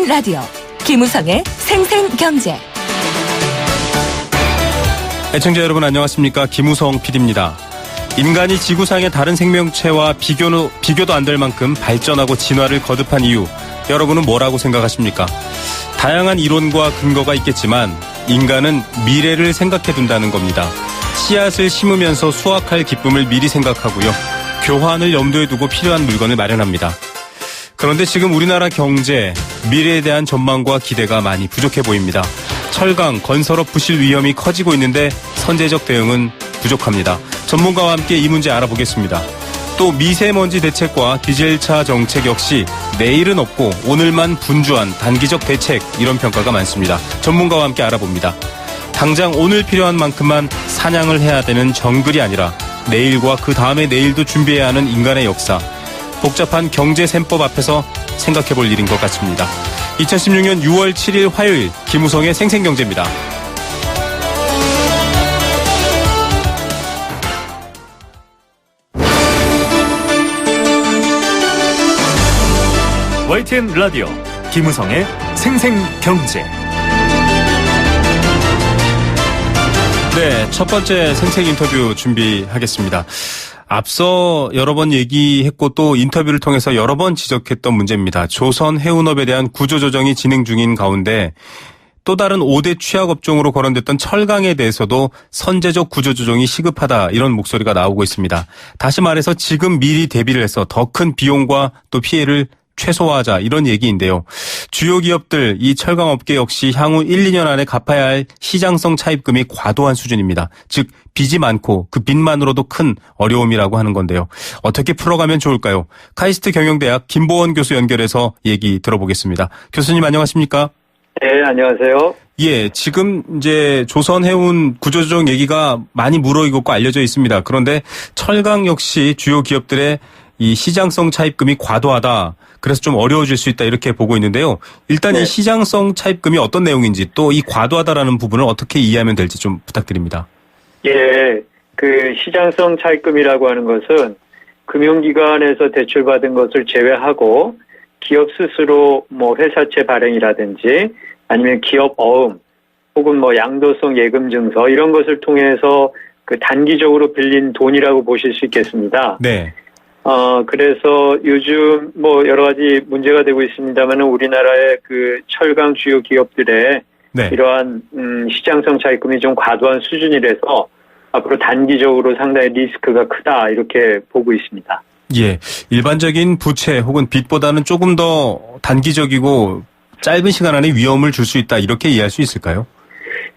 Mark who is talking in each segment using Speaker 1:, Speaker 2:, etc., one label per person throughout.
Speaker 1: 라디오 김우성의 생생경제.
Speaker 2: 애청자 여러분 안녕하십니까? 김우성 PD입니다. 인간이 지구상의 다른 생명체와 비교도 안 될 만큼 발전하고 진화를 거듭한 이유, 여러분은 뭐라고 생각하십니까? 다양한 이론과 근거가 있겠지만 인간은 미래를 생각해 둔다는 겁니다. 씨앗을 심으면서 수확할 기쁨을 미리 생각하고요. 교환을 염두에 두고 필요한 물건을 마련합니다. 그런데 지금 우리나라 경제, 미래에 대한 전망과 기대가 많이 부족해 보입니다. 철강, 건설업 부실 위험이 커지고 있는데 선제적 대응은 부족합니다. 전문가와 함께 이 문제 알아보겠습니다. 또 미세먼지 대책과 디젤차 정책 역시 내일은 없고 오늘만 분주한 단기적 대책, 이런 평가가 많습니다. 전문가와 함께 알아봅니다. 당장 오늘 필요한 만큼만 사냥을 해야 되는 정글이 아니라 내일과 그 다음의 내일도 준비해야 하는 인간의 역사, 복잡한 경제셈법 앞에서 생각해 볼 일인 것 같습니다. 2016년 6월 7일 화요일 김우성의 생생경제입니다.
Speaker 3: YTN 라디오 김우성의 생생경제.
Speaker 2: 네, 첫 번째 생생 인터뷰 준비하겠습니다. 앞서 여러 번 얘기했고 또 인터뷰를 통해서 여러 번 지적했던 문제입니다. 조선 해운업에 대한 구조조정이 진행 중인 가운데 또 다른 5대 취약업종으로 거론됐던 철강에 대해서도 선제적 구조조정이 시급하다, 이런 목소리가 나오고 있습니다. 다시 말해서 지금 미리 대비를 해서 더 큰 비용과 또 피해를 최소화하자, 이런 얘기인데요. 주요 기업들, 이 철강업계 역시 향후 1, 2년 안에 갚아야 할 시장성 차입금이 과도한 수준입니다. 즉 빚이 많고 그 빚만으로도 큰 어려움이라고 하는 건데요. 어떻게 풀어가면 좋을까요? 카이스트 경영대학 김보원 교수 연결해서 얘기 들어보겠습니다. 교수님 안녕하십니까?
Speaker 4: 네, 안녕하세요.
Speaker 2: 예, 지금 이제 조선해운 구조조정 얘기가 많이 무르익었고 알려져 있습니다. 그런데 철강 역시 주요 기업들의 이 시장성 차입금이 과도하다, 그래서 좀 어려워질 수 있다, 이렇게 보고 있는데요. 일단 이 시장성 차입금이 어떤 내용인지, 또 이 과도하다라는 부분을 어떻게 이해하면 될지 좀 부탁드립니다.
Speaker 4: 예, 그 시장성 차입금이라고 하는 것은 금융기관에서 대출받은 것을 제외하고 기업 스스로 뭐 회사채 발행이라든지 아니면 기업 어음 혹은 뭐 양도성 예금 증서, 이런 것을 통해서 그 단기적으로 빌린 돈이라고 보실 수 있겠습니다.
Speaker 2: 네.
Speaker 4: 그래서 요즘 뭐 여러 가지 문제가 되고 있습니다만 우리나라의 그 철강 주요 기업들의 이러한 시장성 차입금이 좀 과도한 수준이라서 앞으로 단기적으로 상당히 리스크가 크다, 이렇게 보고 있습니다.
Speaker 2: 예, 일반적인 부채 혹은 빚보다는 조금 더 단기적이고 짧은 시간 안에 위험을 줄 수 있다, 이렇게 이해할 수 있을까요?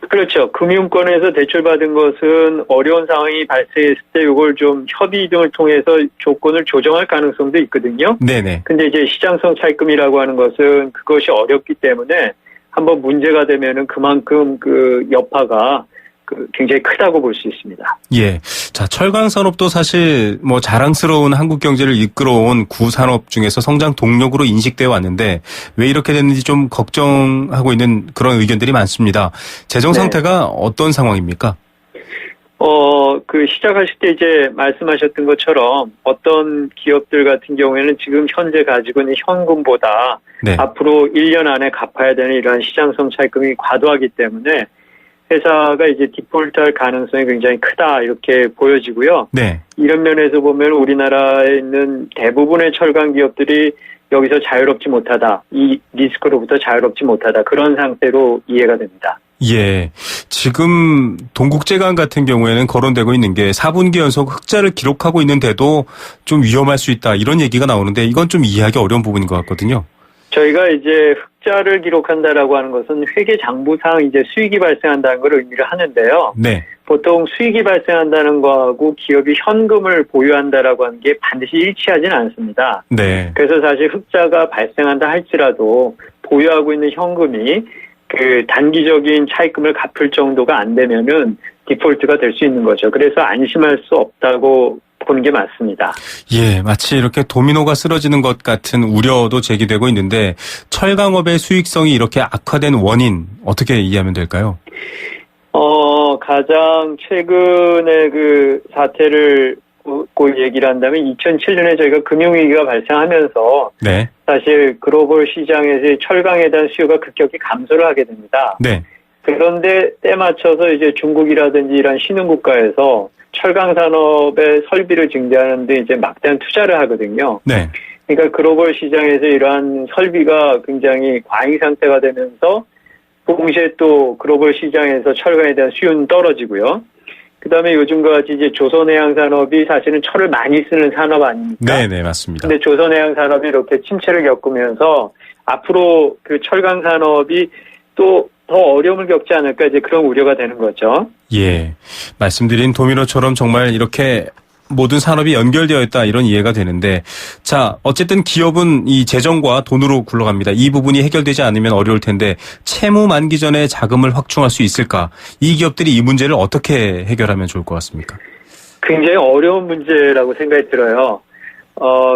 Speaker 4: 그렇죠. 금융권에서 대출받은 것은 어려운 상황이 발생했을 때 이걸 좀 협의 등을 통해서 조건을 조정할 가능성도 있거든요. 네네. 근데 이제 시장성 차입금이라고 하는 것은 그것이 어렵기 때문에 한번 문제가 되면은 그만큼 그 여파가 굉장히 크다고 볼 수 있습니다.
Speaker 2: 예. 자, 철강 산업도 사실 뭐 자랑스러운 한국 경제를 이끌어온 구산업 중에서 성장 동력으로 인식되어 왔는데 왜 이렇게 됐는지 좀 걱정하고 있는 그런 의견들이 많습니다. 재정 상태가 어떤 상황입니까?
Speaker 4: 그 시작하실 때 이제 말씀하셨던 것처럼 어떤 기업들 같은 경우에는 지금 현재 가지고 있는 현금보다 앞으로 1년 안에 갚아야 되는 이러한 시장성 차입금이 과도하기 때문에 회사가 이제 디폴트할 가능성이 굉장히 크다, 이렇게 보여지고요. 네. 이런 면에서 보면 우리나라에 있는 대부분의 철강 기업들이 여기서 자유롭지 못하다, 이 리스크로부터 자유롭지 못하다, 그런 상태로 이해가 됩니다.
Speaker 2: 예. 지금 동국제강 같은 경우에는 거론되고 있는 게 4분기 연속 흑자를 기록하고 있는데도 좀 위험할 수 있다, 이런 얘기가 나오는데 이건 좀 이해하기 어려운 부분인 것 같거든요.
Speaker 4: 저희가 이제 흑자를 기록한다라고 하는 것은 회계 장부상 이제 수익이 발생한다는 걸 의미를 하는데요. 네. 보통 수익이 발생한다는 거하고 기업이 현금을 보유한다라고 하는 게 반드시 일치하지는 않습니다. 네. 그래서 사실 흑자가 발생한다 할지라도 보유하고 있는 현금이 그 단기적인 차입금을 갚을 정도가 안 되면은 디폴트가 될 수 있는 거죠. 그래서 안심할 수 없다고 보는 게 맞습니다.
Speaker 2: 예, 마치 이렇게 도미노가 쓰러지는 것 같은 우려도 제기되고 있는데 철강업의 수익성이 이렇게 악화된 원인 어떻게 이해하면 될까요?
Speaker 4: 가장 최근에 그 사태를 얘기를 한다면 2007년에 저희가 금융위기가 발생하면서 사실 글로벌 시장에서의 철강에 대한 수요가 급격히 감소를 하게 됩니다.
Speaker 2: 네.
Speaker 4: 그런데 때 맞춰서 이제 중국이라든지 이런 신흥국가에서 철강 산업의 설비를 증대하는데 이제 막대한 투자를 하거든요.
Speaker 2: 네.
Speaker 4: 그러니까 글로벌 시장에서 이러한 설비가 굉장히 과잉 상태가 되면서 동시에 또 글로벌 시장에서 철강에 대한 수요는 떨어지고요. 그다음에 요즘과 같이 이제 조선해양산업이 사실은 철을 많이 쓰는 산업 아닙니까?
Speaker 2: 네, 네, 맞습니다.
Speaker 4: 근데 조선해양산업이 이렇게 침체를 겪으면서 앞으로 그 철강 산업이 또 더 어려움을 겪지 않을까 이제 그런 우려가 되는 거죠.
Speaker 2: 예. 말씀드린 도미노처럼 정말 이렇게 모든 산업이 연결되어 있다 이런 이해가 되는데 자 어쨌든 기업은 이 재정과 돈으로 굴러갑니다. 이 부분이 해결되지 않으면 어려울 텐데 채무 만기 전에 자금을 확충할 수 있을까? 이 기업들이 이 문제를 어떻게 해결하면 좋을 것 같습니까?
Speaker 4: 굉장히 어려운 문제라고 생각이 들어요.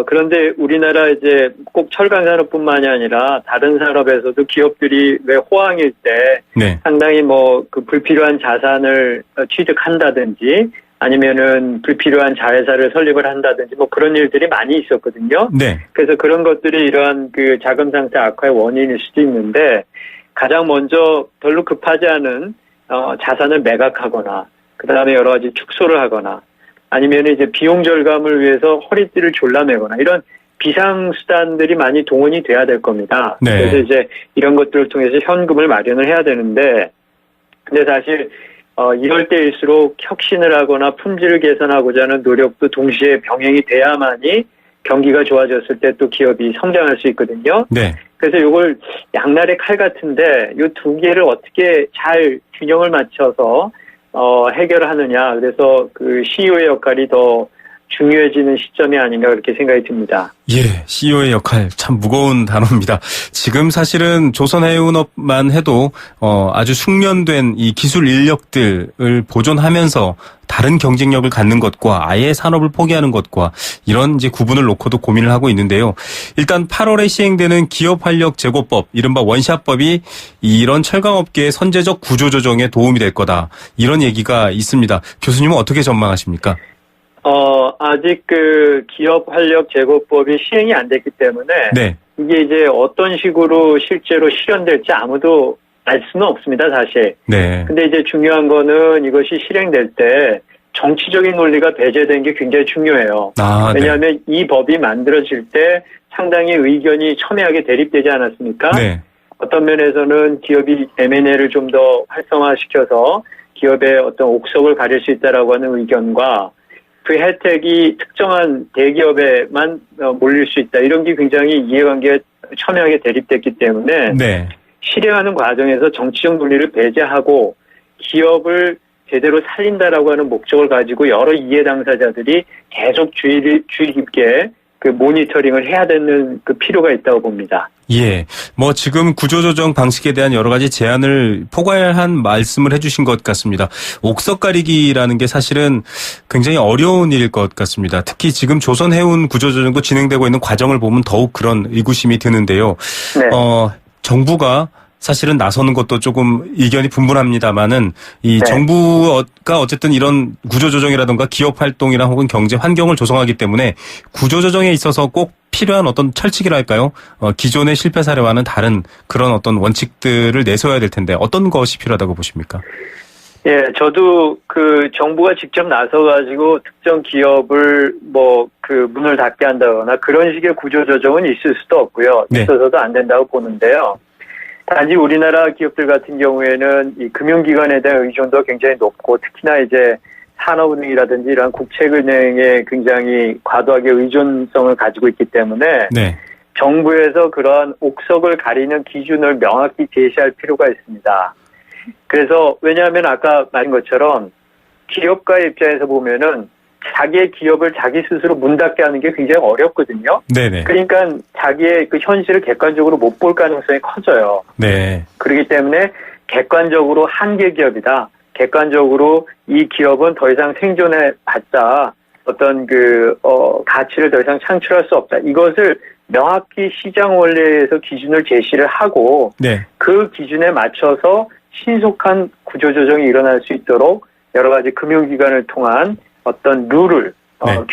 Speaker 4: 그런데 우리나라 이제 꼭 철강 산업뿐만이 아니라 다른 산업에서도 기업들이 왜 호황일 때
Speaker 2: 네.
Speaker 4: 상당히 뭐 그 불필요한 자산을 취득한다든지 아니면은 불필요한 자회사를 설립을 한다든지 뭐 그런 일들이 많이 있었거든요.
Speaker 2: 네.
Speaker 4: 그래서 그런 것들이 이러한 그 자금 상태 악화의 원인일 수도 있는데 가장 먼저 별로 급하지 않은 자산을 매각하거나 그다음에 여러 가지 축소를 하거나 아니면 이제 비용 절감을 위해서 허리띠를 졸라매거나 이런 비상수단들이 많이 동원이 돼야 될 겁니다.
Speaker 2: 네.
Speaker 4: 그래서 이제 이런 것들을 통해서 현금을 마련을 해야 되는데 근데 사실 이럴 때일수록 혁신을 하거나 품질을 개선하고자 하는 노력도 동시에 병행이 돼야만이 경기가 좋아졌을 때 또 기업이 성장할 수 있거든요.
Speaker 2: 네.
Speaker 4: 그래서 이걸 양날의 칼 같은데 이 두 개를 어떻게 잘 균형을 맞춰서 해결하느냐. 그래서 그 CEO의 역할이 더 중요해지는 시점이 아닌가 그렇게 생각이 듭니다.
Speaker 2: 예, CEO의 역할 참 무거운 단어입니다. 지금 사실은 조선해운업만 해도 아주 숙련된 이 기술 인력들을 보존하면서 다른 경쟁력을 갖는 것과 아예 산업을 포기하는 것과 이런 이제 구분을 놓고도 고민을 하고 있는데요. 일단 8월에 시행되는 기업활력 제고법, 이른바 원샷법이 이런 철강업계의 선제적 구조조정에 도움이 될 거다. 이런 얘기가 있습니다. 교수님은 어떻게 전망하십니까?
Speaker 4: 아직 그 기업 활력 제고법이 시행이 안 됐기 때문에
Speaker 2: 네.
Speaker 4: 이게 이제 어떤 식으로 실제로 실현될지 아무도 알 수는 없습니다, 사실.
Speaker 2: 네.
Speaker 4: 근데 이제 중요한 거는 이것이 실행될 때 정치적인 논리가 배제된 게 굉장히 중요해요. 왜냐하면 이 법이 만들어질 때 상당히 의견이 첨예하게 대립되지 않았습니까?
Speaker 2: 네.
Speaker 4: 어떤 면에서는 기업이 M&A를 좀 더 활성화시켜서 기업의 어떤 옥석을 가릴 수 있다라고 하는 의견과 그 혜택이 특정한 대기업에만 몰릴 수 있다. 이런 게 굉장히 이해관계가 첨예하게 대립됐기 때문에
Speaker 2: 네.
Speaker 4: 실행하는 과정에서 정치적 논리를 배제하고 기업을 제대로 살린다라고 하는 목적을 가지고 여러 이해 당사자들이 계속 주의 깊게 그 모니터링을 해야 되는 그 필요가 있다고 봅니다.
Speaker 2: 예. 뭐 지금 구조조정 방식에 대한 여러 가지 제안을 포괄한 말씀을 해주신 것 같습니다. 옥석 가리기라는 게 사실은 굉장히 어려운 일일 것 같습니다. 특히 지금 조선해운 구조조정도 진행되고 있는 과정을 보면 더욱 그런 의구심이 드는데요.
Speaker 4: 네.
Speaker 2: 정부가 사실은 나서는 것도 조금 의견이 분분합니다만은 이
Speaker 4: 네.
Speaker 2: 정부가 어쨌든 이런 구조조정이라든가 기업 활동이나 혹은 경제 환경을 조성하기 때문에 구조조정에 있어서 꼭 필요한 어떤 철칙이랄까요? 기존의 실패 사례와는 다른 그런 어떤 원칙들을 내세워야 될 텐데 어떤 것이 필요하다고 보십니까?
Speaker 4: 예, 저도 그 정부가 직접 나서가지고 특정 기업을 뭐 그 문을 닫게 한다거나 그런 식의 구조조정은 있을 수도 없고요.
Speaker 2: 네.
Speaker 4: 있어서도 안 된다고 보는데요. 단지 우리나라 기업들 같은 경우에는 이 금융기관에 대한 의존도가 굉장히 높고 특히나 이제 산업은행이라든지 이런 국책은행에 굉장히 과도하게 의존성을 가지고 있기 때문에
Speaker 2: 네.
Speaker 4: 정부에서 그러한 옥석을 가리는 기준을 명확히 제시할 필요가 있습니다. 그래서 왜냐하면 아까 말한 것처럼 기업가의 입장에서 보면은 자기의 기업을 자기 스스로 문 닫게 하는 게 굉장히 어렵거든요.
Speaker 2: 네네.
Speaker 4: 그러니까 자기의 그 현실을 객관적으로 못 볼 가능성이 커져요.
Speaker 2: 네.
Speaker 4: 그렇기 때문에 객관적으로 한계 기업이다. 객관적으로 이 기업은 더 이상 생존해 봤자 어떤 가치를 더 이상 창출할 수 없다. 이것을 명확히 시장 원리에서 기준을 제시를 하고
Speaker 2: 네.
Speaker 4: 그 기준에 맞춰서 신속한 구조조정이 일어날 수 있도록 여러 가지 금융기관을 통한 어떤 룰을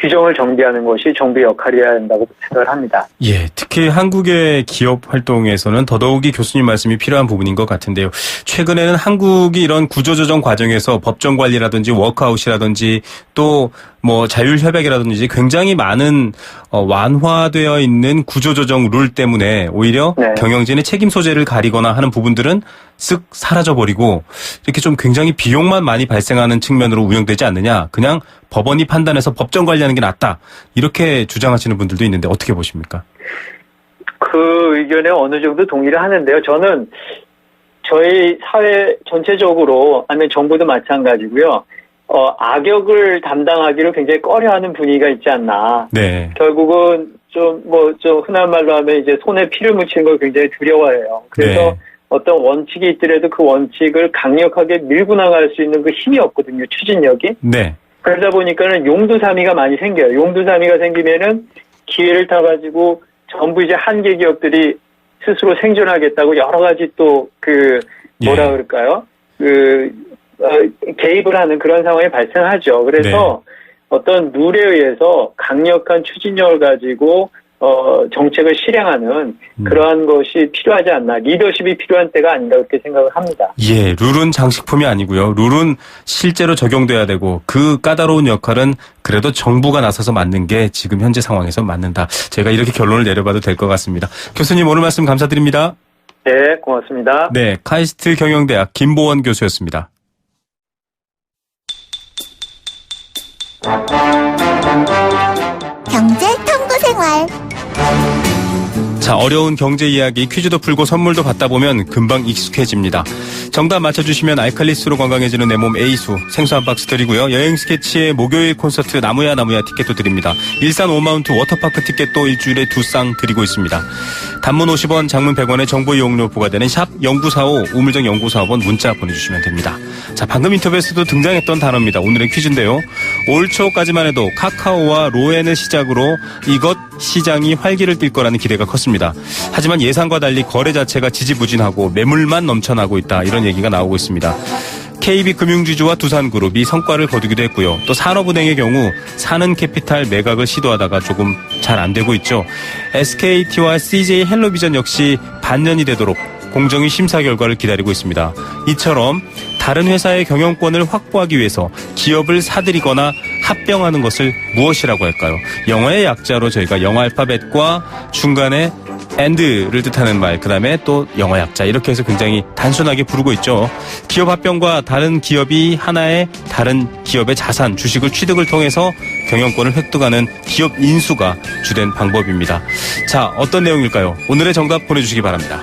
Speaker 4: 규정을 정비하는 것이 정부의 역할이어야 한다고 생각을 합니다.
Speaker 2: 예, 특히 한국의 기업 활동에서는 더더욱이 교수님 말씀이 필요한 부분인 것 같은데요. 최근에는 한국이 이런 구조조정 과정에서 법정 관리라든지 워크아웃이라든지 또 뭐 자율협약이라든지 굉장히 많은 완화되어 있는 구조조정 룰 때문에 오히려
Speaker 4: 네.
Speaker 2: 경영진의 책임 소재를 가리거나 하는 부분들은 쓱 사라져버리고 이렇게 좀 굉장히 비용만 많이 발생하는 측면으로 운영되지 않느냐. 그냥 법원이 판단해서 법정 관리하는 게 낫다. 이렇게 주장하시는 분들도 있는데 어떻게 보십니까?
Speaker 4: 그 의견에 어느 정도 동의를 하는데요. 저는 저희 사회 전체적으로 아니면 정부도 마찬가지고요. 악역을 담당하기를 굉장히 꺼려하는 분위기가 있지 않나.
Speaker 2: 네.
Speaker 4: 결국은 좀 흔한 말로 하면 이제 손에 피를 묻히는 걸 굉장히 두려워해요. 그래서
Speaker 2: 네.
Speaker 4: 어떤 원칙이 있더라도 그 원칙을 강력하게 밀고 나갈 수 있는 그 힘이 없거든요. 추진력이.
Speaker 2: 네.
Speaker 4: 그러다 보니까는 용두사미가 많이 생겨요. 용두사미가 생기면은 기회를 타가지고 전부 이제 한계 기업들이 스스로 생존하겠다고 여러 가지 또 뭐라 그럴까요? 개입을 하는 그런 상황이 발생하죠. 그래서 어떤 룰에 의해서 강력한 추진력을 가지고 정책을 실행하는 그러한 것이 필요하지 않나. 리더십이 필요한 때가 아닌가 그렇게 생각을 합니다.
Speaker 2: 예, 룰은 장식품이 아니고요. 룰은 실제로 적용돼야 되고 그 까다로운 역할은 그래도 정부가 나서서 맡는 게 지금 현재 상황에서 맞는다. 제가 이렇게 결론을 내려봐도 될 것 같습니다. 교수님 오늘 말씀 감사드립니다.
Speaker 4: 네, 고맙습니다.
Speaker 2: 네, 카이스트 경영대학 김보원 교수였습니다.
Speaker 5: 경제 탐구 생활.
Speaker 2: 자, 어려운 경제 이야기 퀴즈도 풀고 선물도 받다 보면 금방 익숙해집니다. 정답 맞춰주시면 알칼리수로 건강해지는 내 몸 에이수 생수 한 박스 드리고요. 여행 스케치의 목요일 콘서트 나무야 티켓도 드립니다. 일산 오마운트 워터파크 티켓도 일주일에 2쌍 드리고 있습니다. 단문 50원, 장문 100원의 정보 이용료 부과되는 샵 0945 우물정 0945번 문자 보내주시면 됩니다. 자, 방금 인터뷰에서도 등장했던 단어입니다. 오늘의 퀴즈인데요. 올 초까지만 해도 카카오와 로엔을 시작으로 이것 시장이 활기를 띨 거라는 기대가 컸습니다. 하지만 예상과 달리 거래 자체가 지지부진하고 매물만 넘쳐나고 있다. 이런 얘기가 나오고 있습니다. KB금융지주와 두산그룹이 성과를 거두기도 했고요. 또 산업은행의 경우 사는캐피탈 매각을 시도하다가 조금 잘 안 되고 있죠. SKT와 CJ 헬로비전 역시 반년이 되도록 공정위 심사 결과를 기다리고 있습니다. 이처럼 다른 회사의 경영권을 확보하기 위해서 기업을 사들이거나 합병하는 것을 무엇이라고 할까요? 영어의 약자로 저희가 영어 알파벳과 중간에 and를 뜻하는 말, 그 다음에 또 영어 약자 이렇게 해서 굉장히 단순하게 부르고 있죠. 기업 합병과 다른 기업이 하나의 다른 기업의 자산, 주식을 취득을 통해서 경영권을 획득하는 기업 인수가 주된 방법입니다. 자, 어떤 내용일까요? 오늘의 정답 보내주시기 바랍니다.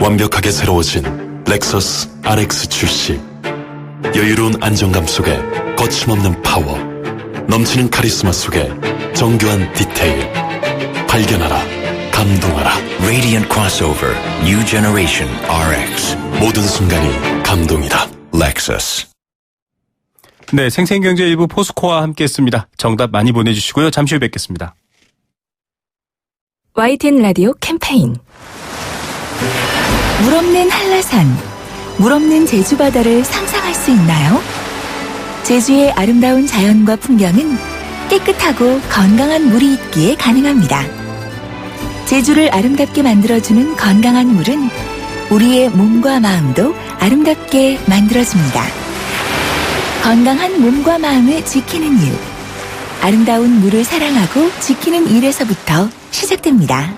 Speaker 6: 완벽하게 새로워진 렉서스 RX 출시. 여유로운 안정감 속에 거침없는 파워, 넘치는 카리스마 속에 정교한 디테일. 발견하라, 감동하라.
Speaker 7: Radiant Crossover New Generation RX.
Speaker 6: 모든 순간이 감동이다.
Speaker 7: Lexus.
Speaker 2: 네, 생생경제 일부 포스코와 함께했습니다. 정답 많이 보내주시고요. 잠시 후 뵙겠습니다.
Speaker 1: YTN 라디오 캠페인 물 없는 한라산, 물 없는 제주 바다를 상상할 수 있나요? 제주의 아름다운 자연과 풍경은 깨끗하고 건강한 물이 있기에 가능합니다. 제주를 아름답게 만들어주는 건강한 물은 우리의 몸과 마음도 아름답게 만들어줍니다. 건강한 몸과 마음을 지키는 일. 아름다운 물을 사랑하고 지키는 일에서부터 시작됩니다.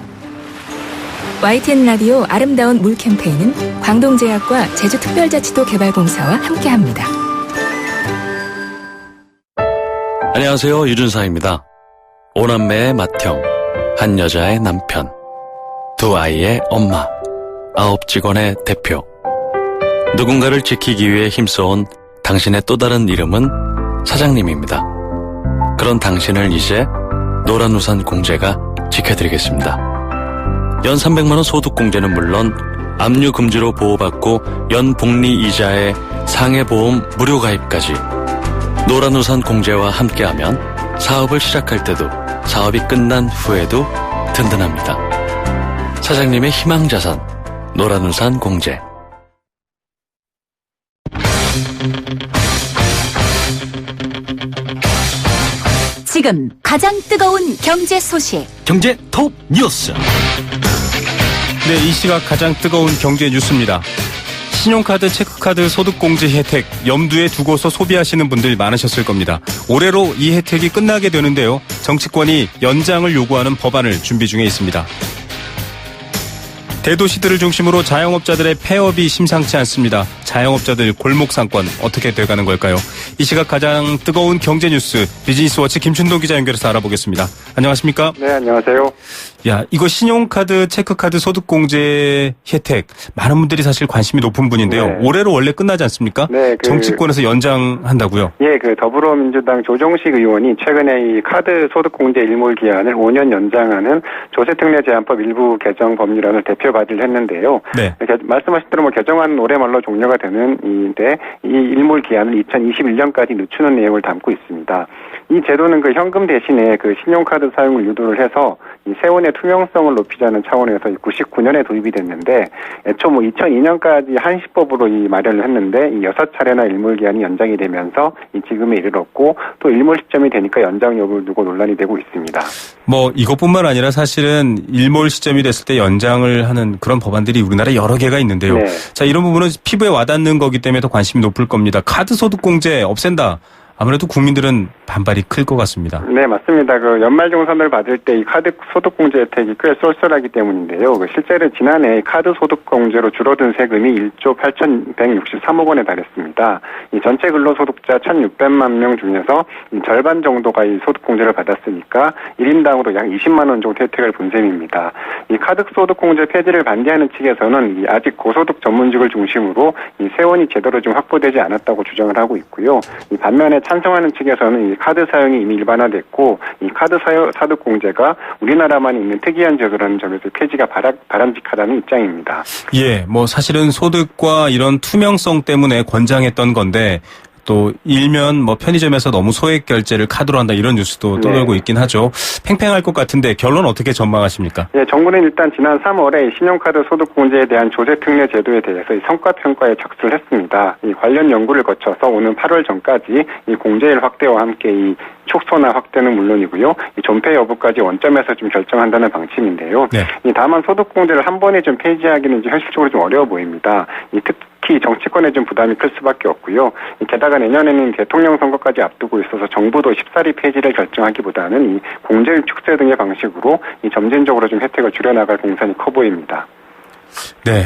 Speaker 1: YTN 라디오 아름다운 물 캠페인은 광동제약과 제주특별자치도 개발공사와 함께합니다.
Speaker 8: 안녕하세요. 유준상입니다. 5남매의 맏형, 한 여자의 남편, 2아이의 엄마, 9직원의 대표. 누군가를 지키기 위해 힘써온 당신의 또 다른 이름은 사장님입니다. 그런 당신을 이제 노란우산 공제가 지켜드리겠습니다. 연 300만원 소득공제는 물론 압류 금지로 보호받고 연 복리 이자에 상해보험 무료 가입까지 노란우산 공제와 함께하면 사업을 시작할 때도 사업이 끝난 후에도 든든합니다. 사장님의 희망자산 노란우산 공제.
Speaker 1: 지금 가장 뜨거운 경제 소식.
Speaker 8: 경제 톱 뉴스.
Speaker 2: 네, 이 시각 가장 뜨거운 경제 뉴스입니다. 신용카드, 체크카드 소득공제 혜택 염두에 두고서 소비하시는 분들 많으셨을 겁니다. 올해로 이 혜택이 끝나게 되는데요. 정치권이 연장을 요구하는 법안을 준비 중에 있습니다. 대도시들을 중심으로 자영업자들의 폐업이 심상치 않습니다. 자영업자들 골목상권 어떻게 돼가는 걸까요? 이 시각 가장 뜨거운 경제 뉴스 비즈니스워치 김춘동 기자 연결해서 알아보겠습니다. 안녕하십니까?
Speaker 5: 네, 안녕하세요.
Speaker 2: 야, 이거 신용카드, 체크카드 소득공제 혜택 많은 분들이 사실 관심이 높은 분인데요.
Speaker 5: 네.
Speaker 2: 올해로 원래 끝나지 않습니까?
Speaker 5: 네,
Speaker 2: 정치권에서 연장한다고요?
Speaker 5: 예, 더불어민주당 조정식 의원이 최근에 이 카드 소득공제 일몰 기한을 5년 연장하는 조세특례 제한법 일부 개정 법률안을 대표 발의를 했는데요.
Speaker 2: 네.
Speaker 5: 말씀하신 대로 개정안은 올해 말로 종료가 되는데 이 일몰 기한을 2021년까지 늦추는 내용을 담고 있습니다. 이 제도는 현금 대신에 신용카드 사용을 유도를 해서 이 세원의 투명성을 높이자는 차원에서 99년에 도입이 됐는데 애초 2002년까지 한시법으로 마련을 했는데 6차례나 일몰 기한이 연장이 되면서 지금에 이르렀고 또 일몰 시점이 되니까 연장 여부를 두고 논란이 되고 있습니다.
Speaker 2: 이것뿐만 아니라 사실은 일몰 시점이 됐을 때 연장을 하는 그런 법안들이 우리나라에 여러 개가 있는데요.
Speaker 5: 네.
Speaker 2: 자, 이런 부분은 피부에 와닿는 거기 때문에 더 관심이 높을 겁니다. 카드 소득공제 없앤다. 아무래도 국민들은 반발이 클 것 같습니다. 네,
Speaker 5: 맞습니다. 연말정산을 받을 때 이 카드 소득공제 혜택이 꽤 쏠쏠하기 때문인데요. 실제로 지난해 카드 소득공제로 줄어든 세금이 1조 8,163억 원에 달했습니다. 이 전체 근로소득자 1,600만 명 중에서 절반 정도가 이 소득공제를 받았으니까 1인당으로 약 20만 원 정도 혜택을 본 셈입니다. 이 카드 소득공제 폐지를 반대하는 측에서는 아직 고소득 전문직을 중심으로 이 세원이 제대로 좀 확보되지 않았다고 주장을 하고 있고요. 반면에 찬성하는 측에서는 이 카드 사용이 이미 일반화됐고 이 카드 소득 공제가 우리나라만 있는 특이한 제도라는 점에서 폐지가 바람직하다는 입장입니다.
Speaker 2: 예, 사실은 소득과 이런 투명성 때문에 권장했던 건데 또 일면 편의점에서 너무 소액 결제를 카드로 한다 이런 뉴스도 떠돌고 있긴 하죠. 팽팽할 것 같은데 결론 어떻게 전망하십니까?
Speaker 5: 네, 정부는 일단 지난 3월에 신용카드 소득공제에 대한 조세특례 제도에 대해서 성과평가에 착수를 했습니다. 이 관련 연구를 거쳐서 오는 8월 전까지 이 공제일 확대와 함께 이 축소나 확대는 물론이고요. 이 존폐 여부까지 원점에서 좀 결정한다는 방침인데요. 네. 다만 소득공제를 한 번에 좀 폐지하기는 현실적으로 좀 어려워 보입니다. 특히 정치권에 좀 부담이 클 수밖에 없고요. 게다가 내년에는 대통령 선거까지 앞두고 있어서 정부도 쉽사리 폐지를 결정하기보다는 이 공제율 축소 등의 방식으로 점진적으로 좀 혜택을 줄여나갈 공산이 커 보입니다.
Speaker 2: 네.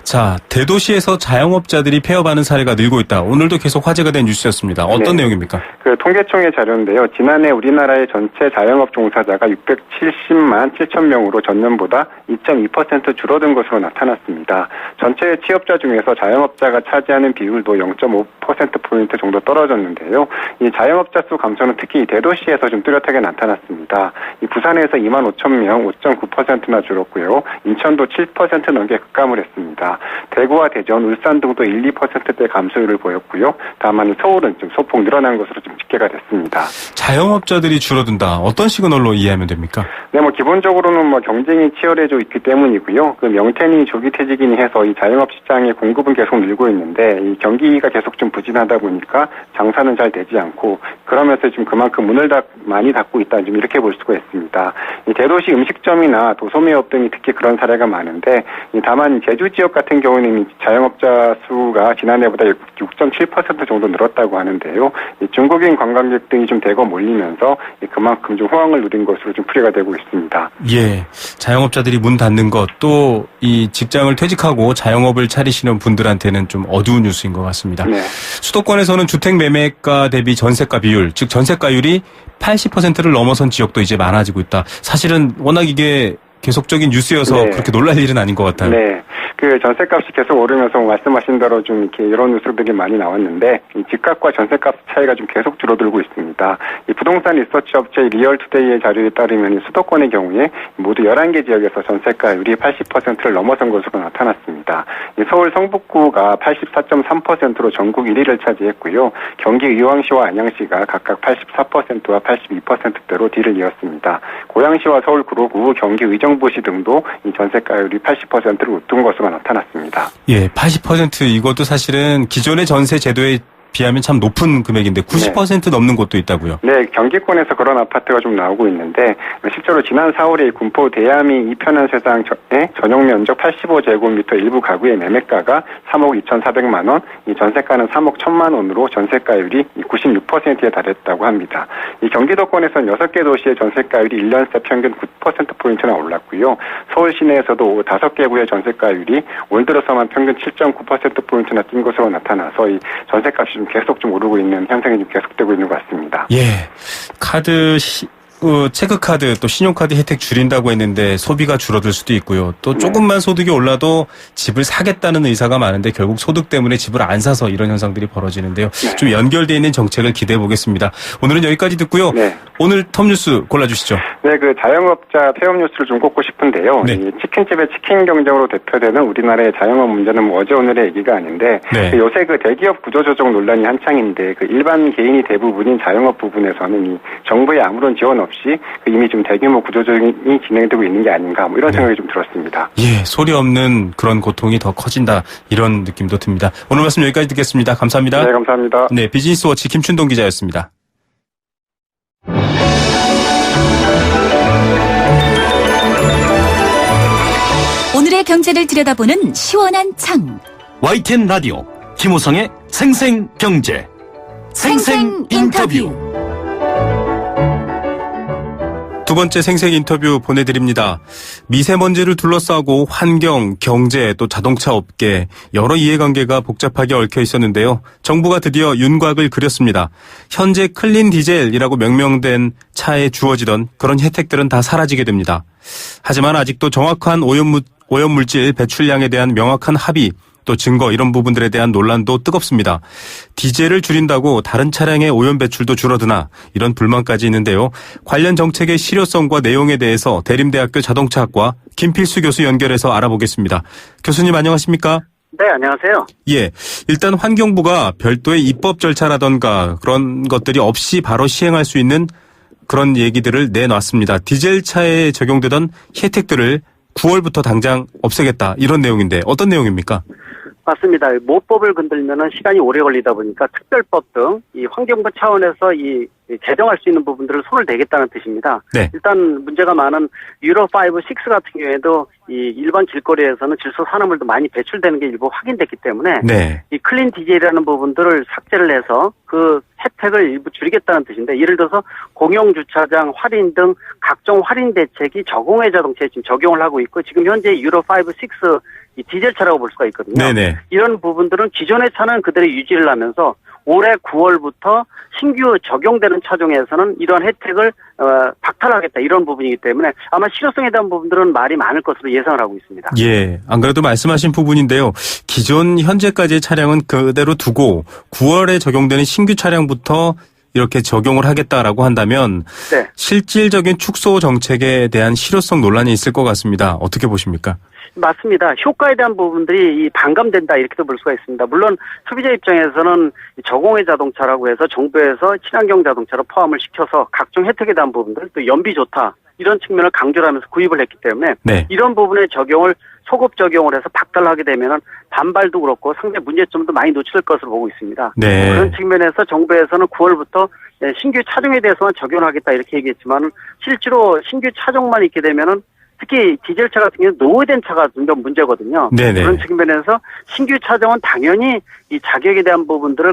Speaker 2: 자, 대도시에서 자영업자들이 폐업하는 사례가 늘고 있다. 오늘도 계속 화제가 된 뉴스였습니다. 어떤 내용입니까?
Speaker 5: 통계청의 자료인데요. 지난해 우리나라의 전체 자영업 종사자가 670만 7천 명으로 전년보다 2.2% 줄어든 것으로 나타났습니다. 전체 취업자 중에서 자영업자가 차지하는 비율도 0.5%포인트 정도 떨어졌는데요. 이 자영업자 수 감소는 특히 대도시에서 좀 뚜렷하게 나타났습니다. 이 부산에서 2만 5천 명, 5.9%나 줄었고요. 인천도 7% 넘게 급감을 했습니다. 대구와 대전, 울산 등도 1, 2%대 감소율을 보였고요. 다만 서울은 좀 소폭 늘어난 것으로 좀 집계가 됐습니다.
Speaker 2: 자영업자들이 줄어든다. 어떤 시그널로 이해하면 됩니까?
Speaker 5: 네, 기본적으로는 경쟁이 치열해져 있기 때문이고요. 명태니 조기퇴직이니 해서 이 자영업 시장의 공급은 계속 늘고 있는데 이 경기가 계속 좀 부진하다 보니까 장사는 잘 되지 않고 그러면서 지금 그만큼 문을 많이 닫고 있다. 좀 이렇게 볼 수가 있습니다. 이 대도시 음식점이나 도소매업 등이 특히 그런 사례가 많은데 다만 제주 지역 같은 경우는 자영업자 수가 지난해보다 6.7% 정도 늘었다고 하는데요. 중국인 관광객 등이 좀 대거 몰리면서 그만큼 좀 호황을 누린 것으로 좀 풀이가 되고 있습니다. 예,
Speaker 2: 자영업자들이 문 닫는 것 또 이 직장을 퇴직하고 자영업을 차리시는 분들한테는 좀 어두운 뉴스인 것 같습니다. 네. 수도권에서는 주택 매매가 대비 전세가 비율, 즉 전세가율이 80%를 넘어선 지역도 이제 많아지고 있다. 사실은 워낙 이게 계속적인 뉴스여서 그렇게 놀랄 일은 아닌 것 같아요. 네.
Speaker 5: 전세값이 계속 오르면서 말씀하신 대로 좀 이렇게 이런 뉴스들이 많이 나왔는데 이 집값과 전세값 차이가 좀 계속 줄어들고 있습니다. 이 부동산 리서치 업체 리얼투데이의 자료에 따르면 수도권의 경우에 모두 11개 지역에서 전세가율이 80%를 넘어선 것으로 나타났습니다. 서울 성북구가 84.3%로 전국 1위를 차지했고요. 경기 의왕시와 안양시가 각각 84%와 82%대로 뒤를 이었습니다. 고양시와 서울 구로구, 경기 의정부시 등도 이 전세가율이 80%를 웃돈 것으로 나타났습니다.
Speaker 2: 예, 80% 이것도 사실은 기존의 전세 제도에 비하면 참 높은 금액인데 90% 넘는 곳도 있다고요.
Speaker 5: 네, 경기권에서 그런 아파트가 좀 나오고 있는데 실제로 지난 4월에 군포 대야미 2편한 세상의 전용 면적 85제곱미터 일부 가구의 매매가가 3억 2,400만 원, 이 전세가는 3억 1,000만 원으로 전세가율이 96%에 달했다고 합니다. 이 경기도권에서는 6개 도시의 전세가율이 1년 새 평균 9%포인트나 올랐고요. 서울 시내에서도 5개 구의 전세가율이 올 들어서만 평균 7.9%포인트나 뛴 것으로 나타나서 이 전세값이 계속 좀 오르고 있는 현상이 좀 계속되고 있는 것 같습니다.
Speaker 2: 예, 체크카드 또 신용카드 혜택 줄인다고 했는데 소비가 줄어들 수도 있고요. 또 조금만 소득이 올라도 집을 사겠다는 의사가 많은데 결국 소득 때문에 집을 안 사서 이런 현상들이 벌어지는데요. 좀 연결되어 있는 정책을 기대해 보겠습니다. 오늘은 여기까지 듣고요. 오늘 톱뉴스 골라주시죠.
Speaker 5: 네, 그 자영업자 폐업 뉴스를 좀 꼽고 싶은데요. 이 치킨집의 치킨 경쟁으로 대표되는 우리나라의 자영업 문제는 뭐 어제 오늘의 얘기가 아닌데 요새 그 대기업 구조조정 논란이 한창인데 그 일반 개인이 대부분인 자영업 부분에서는 이 정부의 아무런 지원 없이 이미 좀 대규모 구조조정이 진행되고 있는 게 아닌가 뭐 이런 생각이 좀 들었습니다.
Speaker 2: 예, 소리 없는 그런 고통이 더 커진다 이런 느낌도 듭니다. 오늘 말씀 여기까지 듣겠습니다. 감사합니다.
Speaker 5: 네, 감사합니다.
Speaker 2: 네, 비즈니스워치 김춘동 기자였습니다.
Speaker 1: 오늘의 경제를 들여다보는 시원한 창.
Speaker 8: YTN 라디오 김우성의 생생경제 생생 인터뷰.
Speaker 2: 두 번째 생생 인터뷰 보내드립니다. 미세먼지를 둘러싸고 환경, 경제, 또 자동차 업계 여러 이해관계가 복잡하게 얽혀 있었는데요. 정부가 드디어 윤곽을 그렸습니다. 현재 클린 디젤이라고 명명된 차에 주어지던 그런 혜택들은 다 사라지게 됩니다. 하지만 아직도 정확한 오염물질 배출량에 대한 명확한 합의, 또 증거 이런 부분들에 대한 논란도 뜨겁습니다. 디젤을 줄인다고 다른 차량의 오염 배출도 줄어드나 이런 불만까지 있는데요. 관련 정책의 실효성과 내용에 대해서 대림대학교 자동차학과 김필수 교수 연결해서 알아보겠습니다. 교수님 안녕하십니까?
Speaker 9: 네, 안녕하세요.
Speaker 2: 예, 일단 환경부가 별도의 입법 절차라던가 그런 것들이 없이 바로 시행할 수 있는 그런 얘기들을 내놨습니다. 디젤 차에 적용되던 혜택들을 9월부터 당장 없애겠다 이런 내용인데 어떤 내용입니까?
Speaker 9: 맞습니다. 모법을 건들면은 시간이 오래 걸리다 보니까 특별법 등 이 환경부 차원에서 이 개정할 수 있는 부분들을 손을 대겠다는 뜻입니다. 일단 문제가 많은 유로 5, 6 같은 경우에도 이 일반 길거리에서는 질소 산화물도 많이 배출되는 게 일부 확인됐기 때문에 이 클린 디젤이라는 부분들을 삭제를 해서 그 혜택을 일부 줄이겠다는 뜻인데, 예를 들어서 공용주차장 할인 등 각종 할인 대책이 저공해 자동차에 지금 적용을 하고 있고, 지금 현재 유로 5, 6 이 디젤차라고 볼 수가 있거든요. 이런 부분들은 기존의 차는 그대로 유지를 하면서 올해 9월부터 신규 적용되는 차종에서는 이러한 혜택을 박탈하겠다 이런 부분이기 때문에 아마 실효성에 대한 부분들은 말이 많을 것으로 예상을 하고 있습니다.
Speaker 2: 예, 안 그래도 말씀하신 부분인데요. 기존 현재까지의 차량은 그대로 두고 9월에 적용되는 신규 차량부터 이렇게 적용을 하겠다라고 한다면 실질적인 축소 정책에 대한 실효성 논란이 있을 것 같습니다. 어떻게 보십니까?
Speaker 9: 맞습니다. 효과에 대한 부분들이 반감된다 이렇게도 볼 수가 있습니다. 물론 소비자 입장에서는 저공해 자동차라고 해서 정부에서 친환경 자동차로 포함을 시켜서 각종 혜택에 대한 부분들, 또 연비 좋다 이런 측면을 강조를 하면서 구입을 했기 때문에 이런 부분의 적용을 소급 적용을 해서 박탈하게 되면은 반발도 그렇고 상당히 문제점도 많이 노출될 것으로 보고 있습니다. 그런 측면에서 정부에서는 9월부터 신규 차종에 대해서만 적용하겠다 이렇게 얘기했지만 실제로 신규 차종만 있게 되면은 특히 디젤차 같은 경우는 노후된 차가 좀 문제거든요. 그런 측면에서 신규 차종은 당연히 이 자격에 대한 부분들을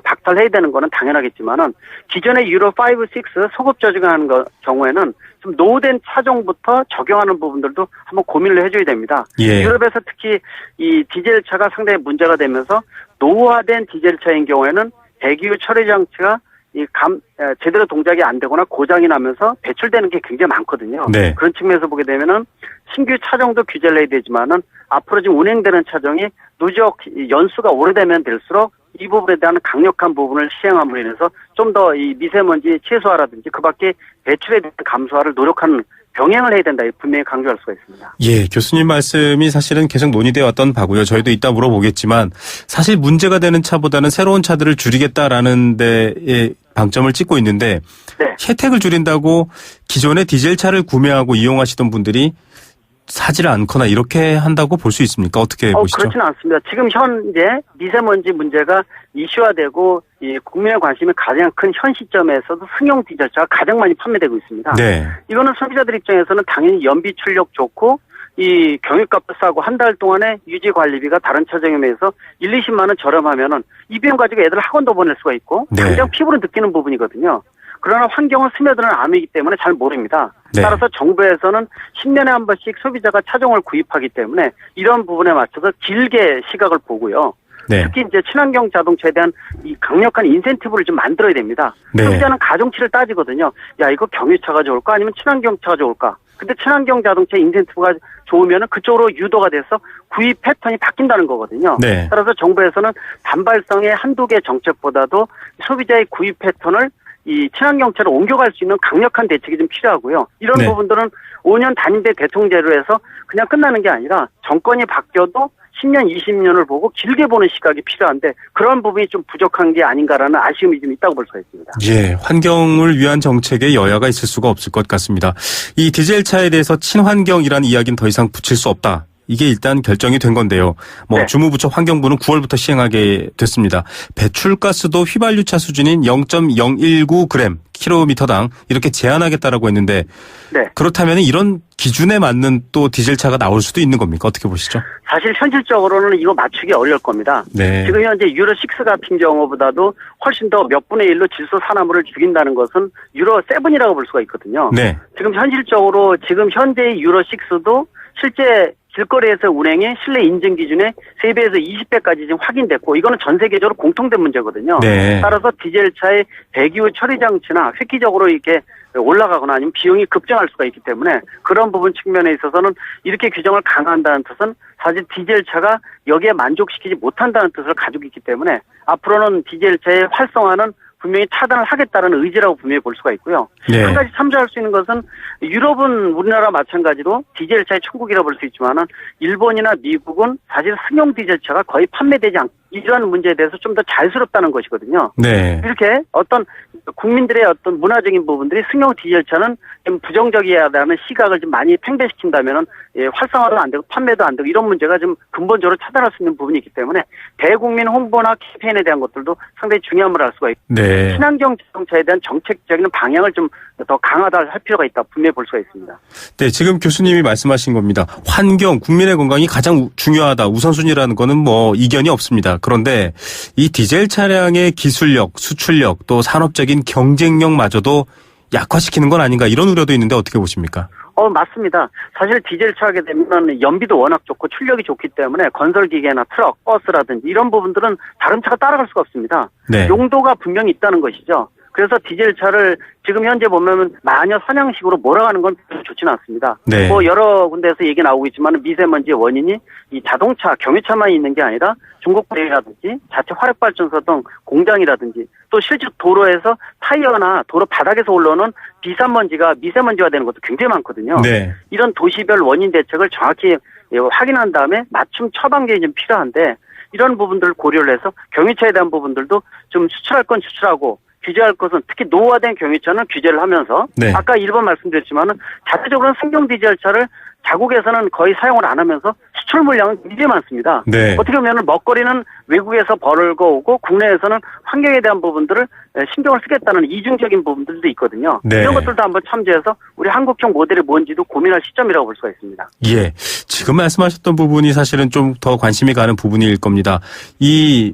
Speaker 9: 박탈해야 되는 거는 당연하겠지만은 기존의 유로 5, 6 소급 적용하는 경우에는 좀 노후된 차종부터 적용하는 부분들도 한번 고민을 해줘야 됩니다. 유럽에서 특히 이 디젤차가 상당히 문제가 되면서 노후화된 디젤차인 경우에는 배기후 처리 장치가 제대로 동작이 안 되거나 고장이 나면서 배출되는 게 굉장히 많거든요. 그런 측면에서 보게 되면은 신규 차종도 규제를 해야 되지만은 앞으로 지금 운행되는 차종이 누적 연수가 오래되면 될수록 이 부분에 대한 강력한 부분을 시행함으로 인해서 좀 더 이 미세먼지 최소화라든지 그 밖에 배출에 대한 감소화를 노력하는 병행을 해야 된다. 분명히 강조할 수가 있습니다.
Speaker 2: 예, 교수님 말씀이 사실은 계속 논의되어 왔던 바고요. 저희도 이따 물어보겠지만 사실 문제가 되는 차보다는 새로운 차들을 줄이겠다라는 데에 방점을 찍고 있는데 혜택을 줄인다고 기존의 디젤차를 구매하고 이용하시던 분들이 사지를 않거나 이렇게 한다고 볼 수 있습니까? 어떻게 보시죠?
Speaker 9: 그렇지는 않습니다. 지금 현재 미세먼지 문제가 이슈화되고 이 국민의 관심이 가장 큰 현 시점에서도 승용 디젤차가 가장 많이 판매되고 있습니다.
Speaker 2: 네.
Speaker 9: 이거는 소비자들 입장에서는 당연히 연비 출력 좋고 이 경유값도 싸고 한 달 동안에 유지 관리비가 다른 차종에 비해서 1-20만 원 저렴하면은 이 비용 가지고 애들 학원도 보낼 수가 있고
Speaker 2: 네.
Speaker 9: 당장 피부로 느끼는 부분이거든요. 그러나 환경은 스며드는 암이기 때문에 잘 모릅니다.
Speaker 2: 네. 따라서
Speaker 9: 정부에서는 10년에 한 번씩 소비자가 차종을 구입하기 때문에 이런 부분에 맞춰서 길게 시각을 보고요.
Speaker 2: 네.
Speaker 9: 특히 이제 친환경 자동차에 대한 이 강력한 인센티브를 좀 만들어야 됩니다.
Speaker 2: 네.
Speaker 9: 소비자는 가중치를 따지거든요. 야, 이거 경유차가 좋을까 아니면 친환경차가 좋을까? 근데 친환경 자동차 인센티브가 좋으면 그쪽으로 유도가 돼서 구입 패턴이 바뀐다는 거거든요.
Speaker 2: 네.
Speaker 9: 따라서 정부에서는 단발성의 한두 개 정책보다도 소비자의 구입 패턴을 이 친환경차로 옮겨갈 수 있는 강력한 대책이 좀 필요하고요. 이런
Speaker 2: 네.
Speaker 9: 부분들은 5년 단임제 대통제로 해서 그냥 끝나는 게 아니라 정권이 바뀌어도 10년, 20년을 보고 길게 보는 시각이 필요한데 그런 부분이 좀 부족한 게 아닌가라는 아쉬움이 좀 있다고 볼 수가 있습니다.
Speaker 2: 예, 환경을 위한 정책에 여야가 있을 수가 없을 것 같습니다. 이 디젤차에 대해서 친환경이라는 이야기는 더 이상 붙일 수 없다. 이게 일단 결정이 된 건데요. 뭐
Speaker 9: 네.
Speaker 2: 주무부처 환경부는 9월부터 시행하게 됐습니다. 배출가스도 휘발유차 수준인 0.019g 킬로미터당 이렇게 제한하겠다라고 했는데
Speaker 9: 네.
Speaker 2: 그렇다면 이런 기준에 맞는 또 디젤차가 나올 수도 있는 겁니까? 어떻게 보시죠?
Speaker 9: 사실 현실적으로는 이거 맞추기 어려울 겁니다.
Speaker 2: 네.
Speaker 9: 지금 현재 유로6 같은 경우보다도 훨씬 더 몇 분의 1로 질소 산화물을 죽인다는 것은 유로7이라고 볼 수가 있거든요.
Speaker 2: 네.
Speaker 9: 지금 현실적으로 지금 현재의 유로6도 실제 길거리에서 운행의 실내 인증 기준에 3배에서 20배까지 지금 확인됐고 이거는 전 세계적으로 공통된 문제거든요.
Speaker 2: 네.
Speaker 9: 따라서 디젤차의 배기후 처리 장치나 획기적으로 이렇게 올라가거나 아니면 비용이 급증할 수가 있기 때문에 그런 부분 측면에 있어서는 이렇게 규정을 강화한다는 뜻은 사실 디젤차가 여기에 만족시키지 못한다는 뜻을 가지고 있기 때문에 앞으로는 디젤차의 활성화는 분명히 차단을 하겠다는 의지라고 분명히 볼 수가 있고요.
Speaker 2: 네.
Speaker 9: 한 가지 참조할 수 있는 것은 유럽은 우리나라 마찬가지로 디젤차의 천국이라고 볼 수 있지만은 일본이나 미국은 사실 승용 디젤차가 거의 판매되지 않고 이러한 문제에 대해서 좀 더 자유스럽다는 것이거든요.
Speaker 2: 네.
Speaker 9: 이렇게 어떤 국민들의 어떤 문화적인 부분들이 승용 디젤차는 좀 부정적이야라는 시각을 좀 많이 팽배시킨다면은 활성화도 안 되고 판매도 안 되고 이런 문제가 좀 근본적으로 차단할 수 있는 부분이 있기 때문에 대국민 홍보나 캠페인에 대한 것들도 상당히 중요함을 알 수가 있고
Speaker 2: 네.
Speaker 9: 친환경 자동차에 대한 정책적인 방향을 좀 더 강화할 필요가 있다 분명히 볼 수가 있습니다.
Speaker 2: 네, 지금 교수님이 말씀하신 겁니다. 환경, 국민의 건강이 가장 중요하다, 우선순위라는 거는 뭐 이견이 없습니다. 그런데 이 디젤 차량의 기술력, 수출력, 또 산업적인 경쟁력마저도 약화시키는 건 아닌가 이런 우려도 있는데 어떻게 보십니까?
Speaker 9: 맞습니다. 사실 디젤차 하게 되면 연비도 워낙 좋고 출력이 좋기 때문에 건설기계나 트럭, 버스라든지 이런 부분들은 다른 차가 따라갈 수가 없습니다.
Speaker 2: 네.
Speaker 9: 용도가 분명히 있다는 것이죠. 그래서 디젤차를 지금 현재 보면 마녀 사냥식으로 몰아가는 건 별로 좋지는 않습니다.
Speaker 2: 네.
Speaker 9: 뭐 여러 군데에서 얘기 나오고 있지만 미세먼지의 원인이 이 자동차, 경유차만 있는 게 아니라 중국배라든지 자체 화력발전소 등 공장이라든지 또 실제 도로에서 타이어나 도로 바닥에서 올라오는 비산먼지가 미세먼지가 되는 것도 굉장히 많거든요.
Speaker 2: 네.
Speaker 9: 이런 도시별 원인 대책을 정확히 확인한 다음에 맞춤 처방전이 좀 필요한데 이런 부분들을 고려를 해서 경유차에 대한 부분들도 좀 수출할 건 수출하고 규제할 것은 특히 노후화된 경유차는 규제를 하면서
Speaker 2: 네.
Speaker 9: 아까 1번 말씀드렸지만은 자체적으로는 승용 디젤차를 자국에서는 거의 사용을 안 하면서 수출 물량은 굉장히 많습니다.
Speaker 2: 네.
Speaker 9: 어떻게 보면 먹거리는 외국에서 벌고 오고 국내에서는 환경에 대한 부분들을 신경을 쓰겠다는 이중적인 부분들도 있거든요.
Speaker 2: 네.
Speaker 9: 이런 것들도 한번 참조해서 우리 한국형 모델이 뭔지도 고민할 시점이라고 볼 수가 있습니다.
Speaker 2: 예. 지금 말씀하셨던 부분이 사실은 좀 더 관심이 가는 부분일 겁니다. 이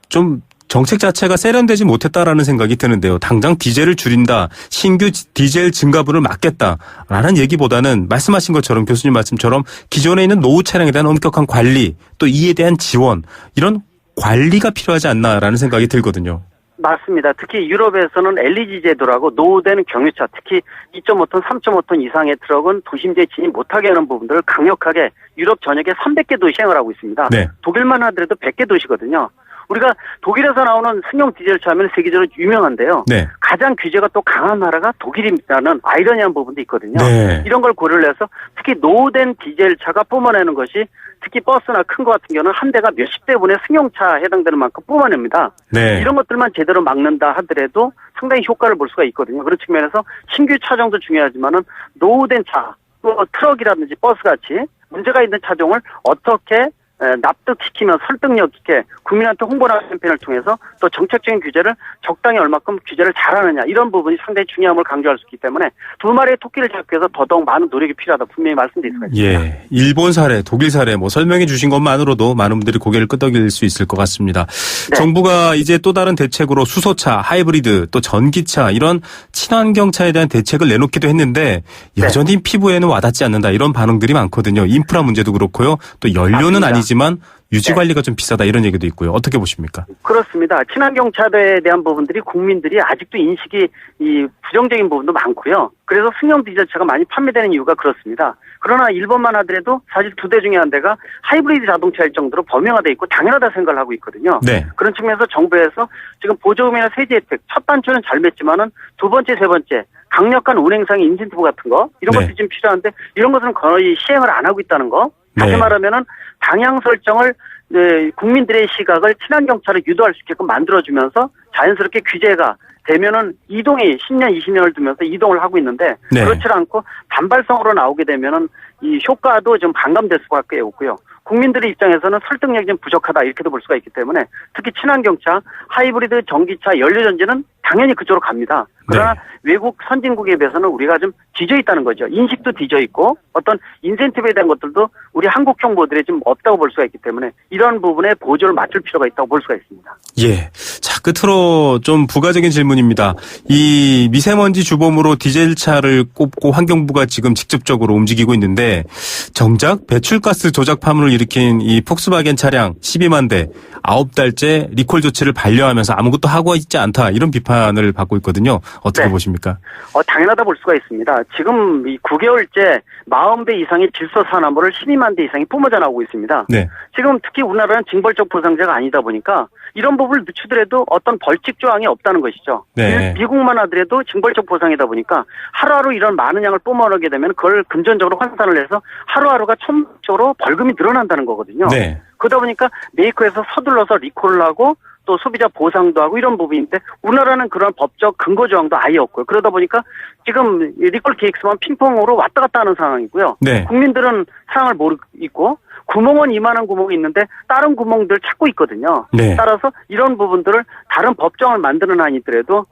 Speaker 2: 좀 정책 자체가 세련되지 못했다라는 생각이 드는데요. 당장 디젤을 줄인다, 신규 디젤 증가분을 막겠다라는 얘기보다는 말씀하신 것처럼 교수님 말씀처럼 기존에 있는 노후 차량에 대한 엄격한 관리, 또 이에 대한 지원, 이런 관리가 필요하지 않나라는 생각이 들거든요.
Speaker 9: 맞습니다. 특히 유럽에서는 LEG 제도라고 노후된 경유차, 특히 2.5톤, 3.5톤 이상의 트럭은 도심지에 진입 못하게 하는 부분들을 강력하게 유럽 전역에 300개 도시 시행을 하고 있습니다.
Speaker 2: 네.
Speaker 9: 독일만 하더라도 100개 도시거든요. 우리가 독일에서 나오는 승용 디젤차 하면 세계적으로 유명한데요.
Speaker 2: 네.
Speaker 9: 가장 규제가 또 강한 나라가 독일입니다는 아이러니한 부분도 있거든요.
Speaker 2: 네.
Speaker 9: 이런 걸 고려를 해서 특히 노후된 디젤차가 뿜어내는 것이 특히 버스나 큰 거 같은 경우는 한 대가 몇십 대분의 승용차 해당되는 만큼 뿜어냅니다.
Speaker 2: 네.
Speaker 9: 이런 것들만 제대로 막는다 하더라도 상당히 효과를 볼 수가 있거든요. 그런 측면에서 신규 차종도 중요하지만은 노후된 차, 트럭이라든지 버스같이 문제가 있는 차종을 어떻게 납득시키면 설득력 있게 국민한테 홍보하는 캠페인을 통해서 또 정책적인 규제를 적당히 얼마큼 규제를 잘하느냐 이런 부분이 상당히 중요함을 강조할 수 있기 때문에 두 마리의 토끼를 잡기 위해서 더더욱 많은 노력이 필요하다 분명히 말씀드릴 수가 있습니다.
Speaker 2: 예, 일본 사례, 독일 사례 설명해 주신 것만으로도 많은 분들이 고개를 끄덕일 수 있을 것 같습니다. 네. 정부가 이제 또 다른 대책으로 수소차, 하이브리드, 또 전기차 이런 친환경차에 대한 대책을 내놓기도 했는데 여전히 피부에는 와닿지 않는다 이런 반응들이 많거든요. 인프라 문제도 그렇고요. 또 연료는
Speaker 9: 맞습니다.
Speaker 2: 아니지만 유지 관리가 좀 비싸다 이런 얘기도 있고요. 어떻게 보십니까?
Speaker 9: 그렇습니다. 친환경 차에 대한 부분들이 국민들이 아직도 인식이 부정적인 부분도 많고요. 그래서 승용 디젤차가 많이 판매되는 이유가 그렇습니다. 그러나 일본만 하더라도 사실 두 대 중에 한 대가 하이브리드 자동차일 정도로 범용화되어 있고 당연하다 생각을 하고 있거든요. 네. 그런 측면에서 정부에서 지금 보조금이나 세제 혜택 첫 단추는 잘 맺지만은 두 번째, 세 번째 강력한 운행상의 인센티브 같은 거 이런 것도 좀 필요한데 이런 것은 거의 시행을 안 하고 있다는 거. 다시 말하면은 방향 설정을 국민들의 시각을 친환경차로 유도할 수 있게끔 만들어주면서 자연스럽게 규제가 되면은 이동이 10년, 20년을 두면서 이동을 하고 있는데 그렇지 않고 단발성으로 나오게 되면은 이 효과도 좀 반감될 수밖에 없고요. 국민들의 입장에서는 설득력이 좀 부족하다 이렇게도 볼 수가 있기 때문에 특히 친환경차, 하이브리드, 전기차, 연료전지는 당연히 그쪽으로 갑니다. 그러나 외국 선진국에 비해서는 우리가 좀 뒤져 있다는 거죠. 인식도 뒤져 있고 어떤 인센티브에 대한 것들도 우리 한국형 모델에 좀 없다고 볼 수가 있기 때문에 이런 부분에 보조를 맞출 필요가 있다고 볼 수가 있습니다.
Speaker 2: 예. 자, 끝으로 좀 부가적인 질문입니다. 이 미세먼지 주범으로 디젤차를 꼽고 환경부가 지금 직접적으로 움직이고 있는데 정작 배출가스 조작 파문을 일으킨 이 폭스바겐 차량 12만 대 9달째 리콜 조치를 반려하면서 아무것도 하고 있지 않다 이런 비판을 받고 있거든요. 어떻게 보십니까?
Speaker 9: 당연하다 볼 수가 있습니다. 지금 이 9개월째 40대 이상의 질소 산화물을 12만 대 이상이 뿜어져 나오고 있습니다. 네. 지금 특히 우리나라는 징벌적 보상제가 아니다 보니까 이런 부분을 늦추더라도 어떤 벌칙 조항이 없다는 것이죠. 네. 미국만 하더라도 징벌적 보상이다 보니까 하루하루 이런 많은 양을 뿜어내게 되면 그걸 금전적으로 환산을 해서 하루하루가 천적으로 벌금이 늘어난다는 거거든요. 네. 그러다 보니까 메이커에서 서둘러서 리콜을 하고 또 소비자 보상도 하고 이런 부분인데 우리나라는 그런 법적 근거 조항도 아예 없고요. 그러다 보니까 지금 리콜 KX만 핑퐁으로 왔다 갔다 하는 상황이고요. 네. 국민들은 상황을 모르고 있고 구멍은 이만한 구멍이 있는데 다른 구멍들 찾고 있거든요. 네. 따라서 이런 부분들을 다른 법정을 만드는 한이 있더라도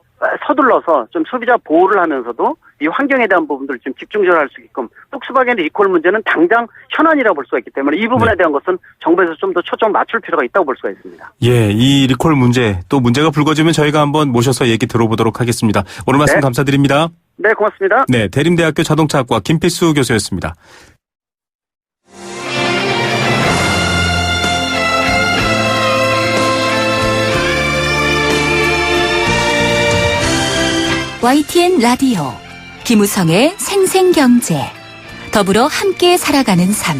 Speaker 9: 서둘러서 좀 소비자 보호를 하면서도 이 환경에 대한 부분들을 좀 집중적으로 할 수 있게끔 폭스바겐 리콜 문제는 당장 현안이라고 볼 수가 있기 때문에 이 부분에 대한 것은 정부에서 좀 더 초점을 맞출 필요가 있다고 볼 수가 있습니다.
Speaker 2: 예, 이 리콜 문제 또 문제가 불거지면 저희가 한번 모셔서 얘기 들어보도록 하겠습니다. 오늘 말씀 감사드립니다.
Speaker 9: 네, 고맙습니다.
Speaker 2: 네, 대림대학교 자동차학과 김필수 교수였습니다.
Speaker 1: YTN 라디오 김우성의 생생경제 더불어 함께 살아가는 삶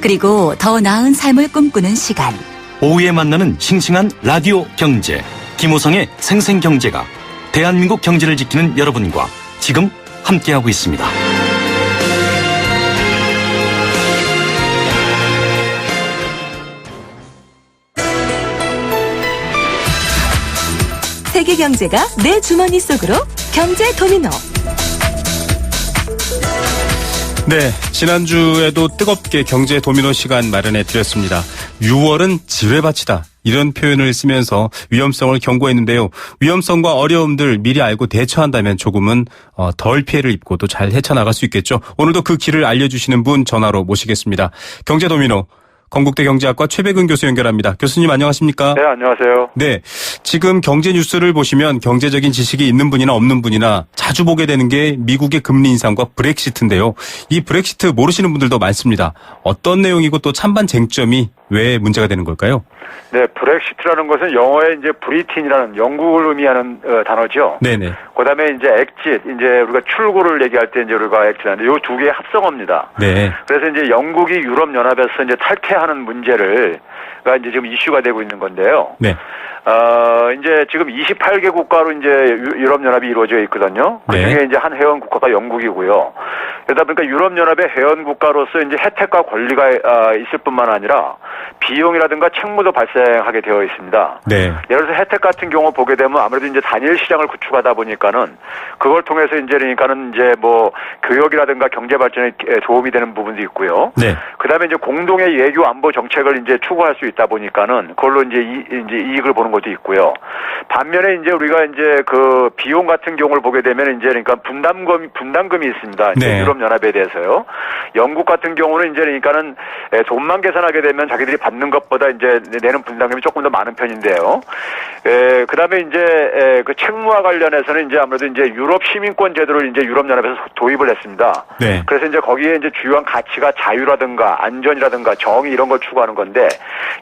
Speaker 1: 그리고 더 나은 삶을 꿈꾸는 시간
Speaker 8: 오후에 만나는 싱싱한 라디오 경제 김우성의 생생경제가 대한민국 경제를 지키는 여러분과 지금 함께하고 있습니다.
Speaker 1: 세계 경제가 내 주머니 속으로 경제 도미노.
Speaker 2: 네, 지난주에도 뜨겁게 경제 도미노 시간 마련해 드렸습니다. 6월은 지뢰밭이다. 이런 표현을 쓰면서 위험성을 경고했는데요. 위험성과 어려움들 미리 알고 대처한다면 조금은 덜 피해를 입고 또 잘 헤쳐나갈 수 있겠죠. 오늘도 그 길을 알려주시는 분 전화로 모시겠습니다. 경제 도미노. 건국대 경제학과 최백은 교수 연결합니다. 교수님 안녕하십니까?
Speaker 10: 네, 안녕하세요.
Speaker 2: 네, 지금 경제 뉴스를 보시면 경제적인 지식이 있는 분이나 없는 분이나 자주 보게 되는 게 미국의 금리 인상과 브렉시트인데요. 이 브렉시트 모르시는 분들도 많습니다. 어떤 내용이고 또 찬반 쟁점이 왜 문제가 되는 걸까요?
Speaker 10: 네, 브렉시트라는 것은 영어에 이제 브리틴이라는 영국을 의미하는 단어죠. 네네. 그다음에 이제 엑짓, 이제 우리가 출구를 얘기할 때 이제 우리가 엑짓하는데 요 두 개의 합성어입니다. 네. 그래서 이제 영국이 유럽 연합에서 이제 탈퇴하는 문제가 이제 지금 이슈가 되고 있는 건데요. 네. 이제 지금 28개 국가로 이제 유럽연합이 이루어져 있거든요. 그 중에 이제 한 회원 국가가 영국이고요. 그러다 보니까 유럽연합의 회원 국가로서 이제 혜택과 권리가 있을 뿐만 아니라 비용이라든가 책무도 발생하게 되어 있습니다. 네. 예를 들어서 혜택 같은 경우 보게 되면 아무래도 이제 단일 시장을 구축하다 보니까는 그걸 통해서 이제 그러니까는 이제 뭐 교역이라든가 경제 발전에 도움이 되는 부분도 있고요. 네. 그다음에 이제 공동의 외교 안보 정책을 이제 추구할 수 있다 보니까는 그걸로 이제 이익을 보는 것도 있고요. 반면에 이제 우리가 이제 그 비용 같은 경우를 보게 되면 이제 그러니까 분담금이 있습니다. 네. 유럽연합에 대해서요. 영국 같은 경우는 이제 그러니까는 돈만 계산하게 되면 자기들이 받는 것보다 이제 내는 분담금이 조금 더 많은 편인데요. 그다음에 이제 그 책무와 관련해서는 이제 아무래도 이제 유럽 시민권 제도를 이제 유럽연합에서 도입을 했습니다. 네. 그래서 이제 거기에 이제 주요한 가치가 자유라든가 안전이라든가 정의 이런 걸 추구하는 건데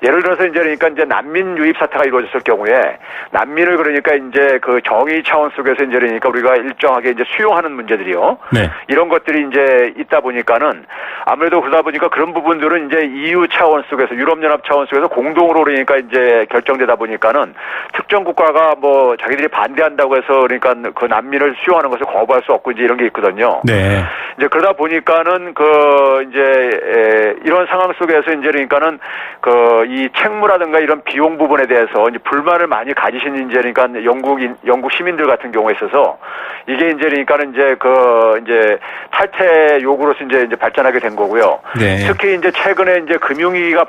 Speaker 10: 예를 들어서 이제 그러니까 이제 난민 유입 사태가 이루어졌을 경우에 난민을 그러니까 이제 그 정의 차원 속에서 이제 그러니까 우리가 일정하게 이제 수용하는 문제들이요. 네. 이런 것들이 이제 있다 보니까는 아무래도 그러다 보니까 그런 부분들은 이제 EU 차원 속에서 유럽연합 차원 속에서 공동으로 그러니까 이제 결정되다 보니까는 특정 국가가 뭐 자기들이 반대한다고 해서 그러니까 그 난민을 수용하는 것을 거부할 수 없고 이제 이런 게 있거든요. 네. 이제 그러다 보니까는 그 이제 이런 상황 속에서 이제 그러니까는 그 이 책무라든가 이런 비용 부분에 대해서 이제 불만을 많이 가지신 이제 그러니까 영국 시민들 같은 경우에 있어서 이게 이제 그러니까는 이제 탈퇴 요구로서 이제 발전하게 된 거고요. 네. 특히 이제 최근에 이제 금융위기가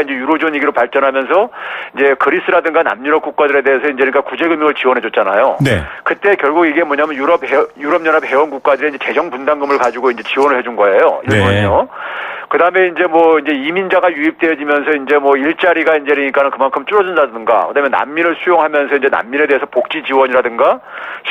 Speaker 10: 이제 유로존위기로 발전하면서 이제 그리스라든가 남유럽 국가들에 대해서 이제 그러니까 구제금융을 지원해줬잖아요. 네. 그때 결국 이게 뭐냐면 유럽연합 회원 국가들의 이제 재정 분담금을 가지고 이제 지원을 해준 거예요. 일본은요. 네. 그다음에 이제 뭐 이제 이민자가 유입되어지면서 이제 뭐 일자리가 이제 그러니까는 그만큼 줄어든다든가 그다음에 난민을 수용하면서 이제 난민에 대해서 복지 지원이라든가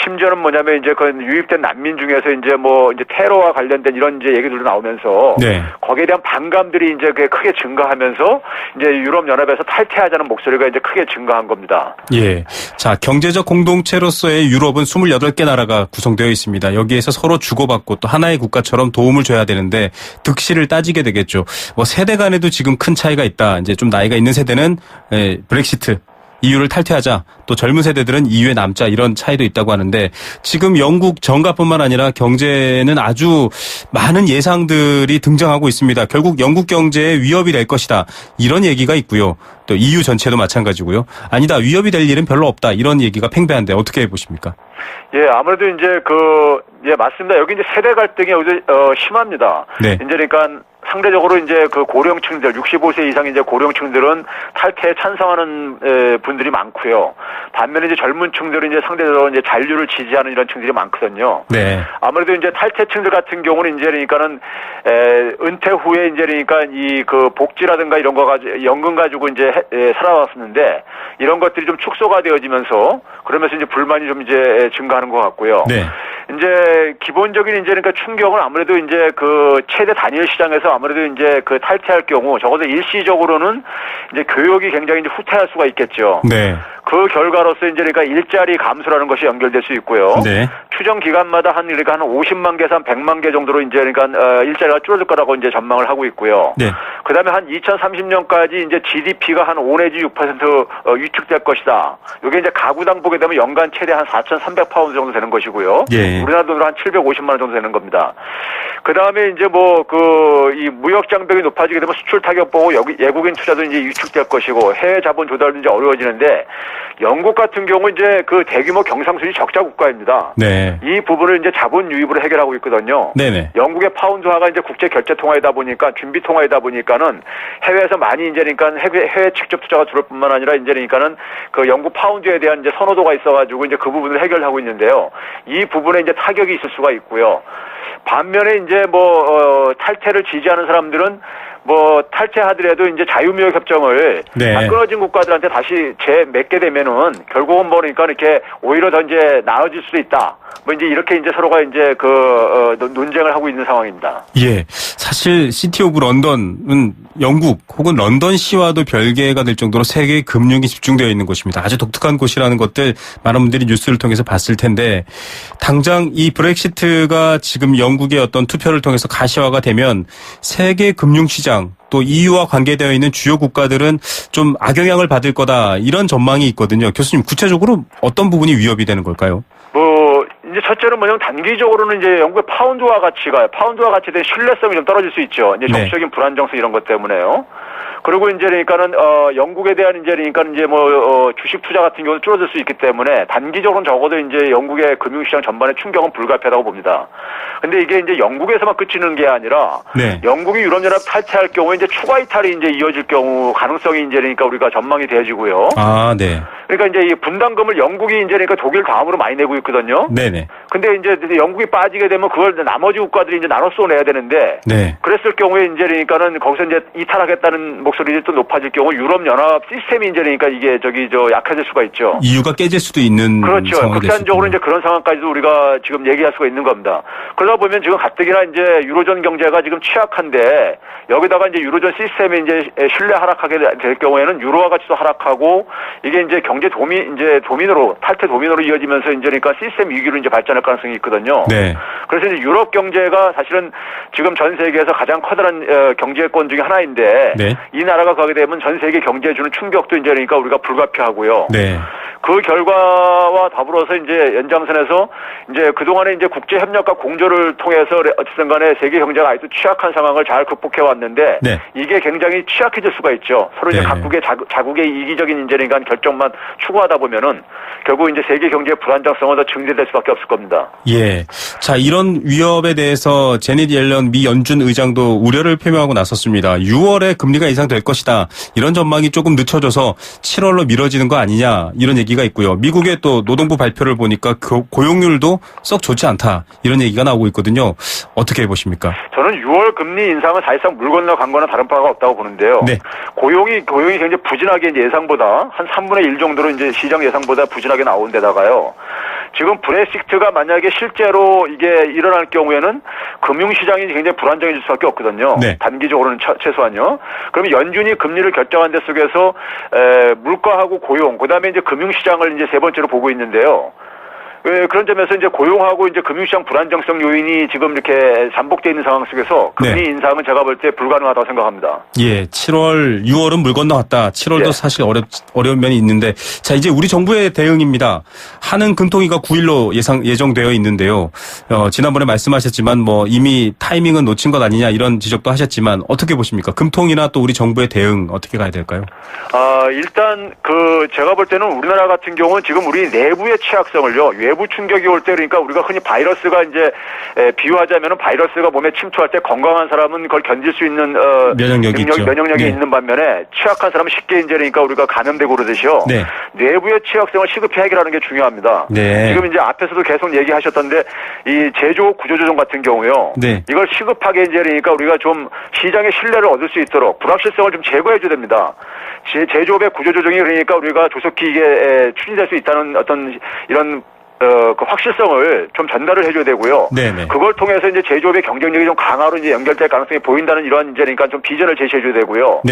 Speaker 10: 심지어는 뭐냐면 이제 그 유입된 난민 중에서 이제 뭐 이제 테러와 관련된 이런 이제 얘기들도 나오면서 네. 거기에 대한 반감들이 이제 크게 증가하면서 이제 유럽연합에서 탈퇴하자는 목소리가 이제 크게 증가한 겁니다.
Speaker 2: 예. 자, 경제적 공동체로서의 유럽은 28개 나라가 구성되어 있습니다. 여기에서 서로 주고받고 또 하나의 국가처럼 도움을 줘야 되는데 득실을 따지게 되겠죠. 뭐 세대 간에도 지금 큰 차이가 있다. 이제 좀 나이가 있는 세대는 브렉시트 EU를 탈퇴하자. 또 젊은 세대들은 EU에 남자 이런 차이도 있다고 하는데 지금 영국 정가뿐만 아니라 경제는 아주 많은 예상들이 등장하고 있습니다. 결국 영국 경제에 위협이 될 것이다. 이런 얘기가 있고요. 또 EU 전체도 마찬가지고요. 아니다. 위협이 될 일은 별로 없다. 이런 얘기가 팽배한데 어떻게 보십니까?
Speaker 10: 예, 아무래도 이제 예, 맞습니다. 여기 이제 세대 갈등이 심합니다. 네. 이제 그러니까 상대적으로 이제 그 고령층들, 65세 이상 이제 고령층들은 탈퇴에 찬성하는 분들이 많고요. 반면에 이제 젊은 층들은 이제 상대적으로 이제 잔류를 지지하는 이런 층들이 많거든요. 네. 아무래도 이제 탈퇴층들 같은 경우는 이제 그러니까는 은퇴 후에 이제 그러니까 이 그 복지라든가 이런 거 가지고 연금 가지고 이제 살아왔었는데 이런 것들이 좀 축소가 되어지면서 그러면서 이제 불만이 좀 이제 증가하는 것 같고요. 네. 이제 기본적인 이제 그러니까 충격은 아무래도 이제 그 최대 단일 시장에서 아무래도 이제 그 탈퇴할 경우 적어도 일시적으로는 이제 교역이 굉장히 이제 후퇴할 수가 있겠죠. 네. 그 결과로서 이제 그러니까 일자리 감소라는 것이 연결될 수 있고요. 네. 추정 기간마다 그러니까 한 50만 개에서 한 100만 개 정도로 이제 그러니까 일자리가 줄어들 거라고 이제 전망을 하고 있고요. 네. 그다음에 한 2030년까지 이제 GDP가 한 5 내지 6% 위축될 것이다. 이게 이제 가구당 보게 되면 연간 최대 한 4,300파운드 정도 되는 것이고요. 예. 우리나라 돈으로 한 750만 원 정도 되는 겁니다. 그다음에 이제 뭐 이 무역 장벽이 높아지게 되면 수출 타격 보고 외국인 투자도 이제 위축될 것이고 해외 자본 조달도 이제 어려워지는데 영국 같은 경우 이제 그 대규모 경상수지 적자 국가입니다. 네. 이 부분을 이제 자본 유입으로 해결하고 있거든요. 네네. 영국의 파운드화가 이제 국제 결제 통화이다 보니까 준비 통화이다 보니까는 해외에서 많이 이제 그러니까 해외 직접 투자가 들어올 뿐만 아니라 이제 그러니까는 그 영국 파운드에 대한 이제 선호도가 있어가지고 이제 그 부분을 해결하고 있는데요. 이 부분에 이제 타격이 있을 수가 있고요. 반면에 이제 탈퇴를 지지하는 사람들은 탈퇴하더라도 이제 자유무역 협정을 다 끊어진 국가들한테 다시 맺게 되면은 결국은 그러니까 이렇게 오히려 더 이제 나아질 수도 있다. 이제 이렇게 이제 서로가 이제 논쟁을 하고 있는 상황입니다.
Speaker 2: 예. 사실 시티 오브 런던은 영국 혹은 런던시와도 별개가 될 정도로 세계의 금융이 집중되어 있는 곳입니다. 아주 독특한 곳이라는 것들 많은 분들이 뉴스를 통해서 봤을 텐데 당장 이 브렉시트가 지금 영국의 어떤 투표를 통해서 가시화가 되면 세계 금융시장 금융시장 또 EU와 관계되어 있는 주요 국가들은 좀 악영향을 받을 거다 이런 전망이 있거든요. 교수님 구체적으로 어떤 부분이 위협이 되는 걸까요?
Speaker 10: 이제 첫째는 뭐냐면 단기적으로는 이제 영국의 파운드화 가치에 대한 신뢰성이 좀 떨어질 수 있죠. 이제 정치적인 불안정성 이런 것 때문에요. 그리고 이제 그러니까는 영국에 대한 이제 그러니까는 이제 주식 투자 같은 경우는 줄어들 수 있기 때문에 단기적으로는 적어도 이제 영국의 금융시장 전반의 충격은 불가피하다고 봅니다. 근데 이게 이제 영국에서만 그치는 게 아니라 영국이 유럽연합 탈퇴할 경우에 이제 추가 이탈이 이제 이어질 경우 가능성이 이제 그러니까 우리가 전망이 되어지고요.
Speaker 2: 아, 네.
Speaker 10: 그러니까 이제 이 분담금을 영국이 이제 그러니까 독일 다음으로 많이 내고 있거든요.
Speaker 2: 네네.
Speaker 10: 근데 이제 영국이 빠지게 되면 그걸 나머지 국가들이 이제 나눠 쏘내야 되는데.
Speaker 2: 네.
Speaker 10: 그랬을 경우에 이제 그러니까는 거기서 이제 이탈하겠다는 목소리들이 또 높아질 경우 유럽연합 시스템이 이제 그러니까 이게 약해질 수가 있죠.
Speaker 2: EU가 깨질 수도 있는.
Speaker 10: 그렇죠. 극단적으로 이제 그런 상황까지도 우리가 지금 얘기할 수가 있는 겁니다. 그러다 보면 지금 가뜩이나 이제 유로존 경제가 지금 취약한데 여기다가 이제 유로존 시스템이 이제 신뢰 하락하게 될 경우에는 유로화 가치도 하락하고 이게 이제 경제 탈퇴 도미노로 이어지면서 이제 그러니까 시스템 위기로 이제 발전할 가능성이 있거든요.
Speaker 2: 네.
Speaker 10: 그래서 이제 유럽 경제가 사실은 지금 전 세계에서 가장 커다란 경제권 중에 하나인데 이 나라가 가게 되면 전 세계 경제에 주는 충격도 이제 그러니까 우리가 불가피하고요.
Speaker 2: 네.
Speaker 10: 그 결과와 더불어서 이제 연장선에서 이제 그동안에 이제 국제 협력과 공조를 통해서 어쨌든 간에 세계 경제가 아직도 취약한 상황을 잘 극복해 왔는데 이게 굉장히 취약해질 수가 있죠. 서로 이제 각국의 자국의 이기적인 이제 그러니까 결정만 추구하다 보면은 결국 이제 세계 경제의 불안정성은 더 증대될 수밖에 없을 겁니다.
Speaker 2: 예. 자, 이런 위협에 대해서 제닛 옐런 미 연준 의장도 우려를 표명하고 나섰습니다. 6월에 금리가 인상될 것이다. 이런 전망이 조금 늦춰져서 7월로 미뤄지는 거 아니냐. 이런 얘기가 있고요. 미국의 또 노동부 발표를 보니까 고용률도 썩 좋지 않다. 이런 얘기가 나오고 있거든요. 어떻게 보십니까?
Speaker 10: 저는 6월 금리 인상은 사실상 물 건너 거나 다른 바가 없다고 보는데요. 네. 고용이 굉장히 부진하게 이제 예상보다 한 3분의 1 정도로 이제 시장 예상보다 부진하게 나온 데다가요. 지금 브렉시트가 만약에 실제로 이게 일어날 경우에는 금융시장이 굉장히 불안정해질 수밖에 없거든요. 단기적으로는 최소한요. 그러면 연준이 금리를 결정한 데 속에서 물가하고 고용, 그다음에 이제 금융시장을 이제 세 번째로 보고 있는데요. 그런 점에서 이제 고용하고 이제 금융시장 불안정성 요인이 지금 이렇게 잠복되어 있는 상황 속에서 금리 인상은 제가 볼 때 불가능하다고 생각합니다.
Speaker 2: 예, 6월은 물 건너갔다. 7월도 사실 어려운 면이 있는데, 자, 이제 우리 정부의 대응입니다. 한은 금통위가 9일로 예정되어 있는데요. 지난번에 말씀하셨지만 이미 타이밍은 놓친 것 아니냐 이런 지적도 하셨지만 어떻게 보십니까? 금통위나 또 우리 정부의 대응 어떻게 가야 될까요?
Speaker 10: 일단 제가 볼 때는 우리나라 같은 경우는 지금 우리 내부의 취약성을요. 외부 충격이 올 때 그러니까 우리가 흔히 바이러스가 이제 비유하자면은 바이러스가 몸에 침투할 때 건강한 사람은 그걸 견딜 수 있는 면역력이 있는 반면에 취약한 사람은 쉽게 이제 그러니까 우리가 감염되고 그러듯이요. 내부의 취약성을 시급히 해결하는 게 중요합니다. 지금 이제 앞에서도 계속 얘기하셨던데 이 제조업 구조조정 같은 경우요. 이걸 시급하게 이제 그러니까 우리가 좀 시장의 신뢰를 얻을 수 있도록 불확실성을 좀 제거해 줘야 됩니다. 제조업의 구조조정이 그러니까 우리가 조속히 이게 추진될 수 있다는 어떤 이런 그 확실성을 좀 전달을 해줘야 되고요. 그걸 통해서 이제 제조업의 경쟁력이 좀 강화로 이제 연결될 가능성이 보인다는 이런 이제 그러니까 좀 비전을 제시해줘야 되고요.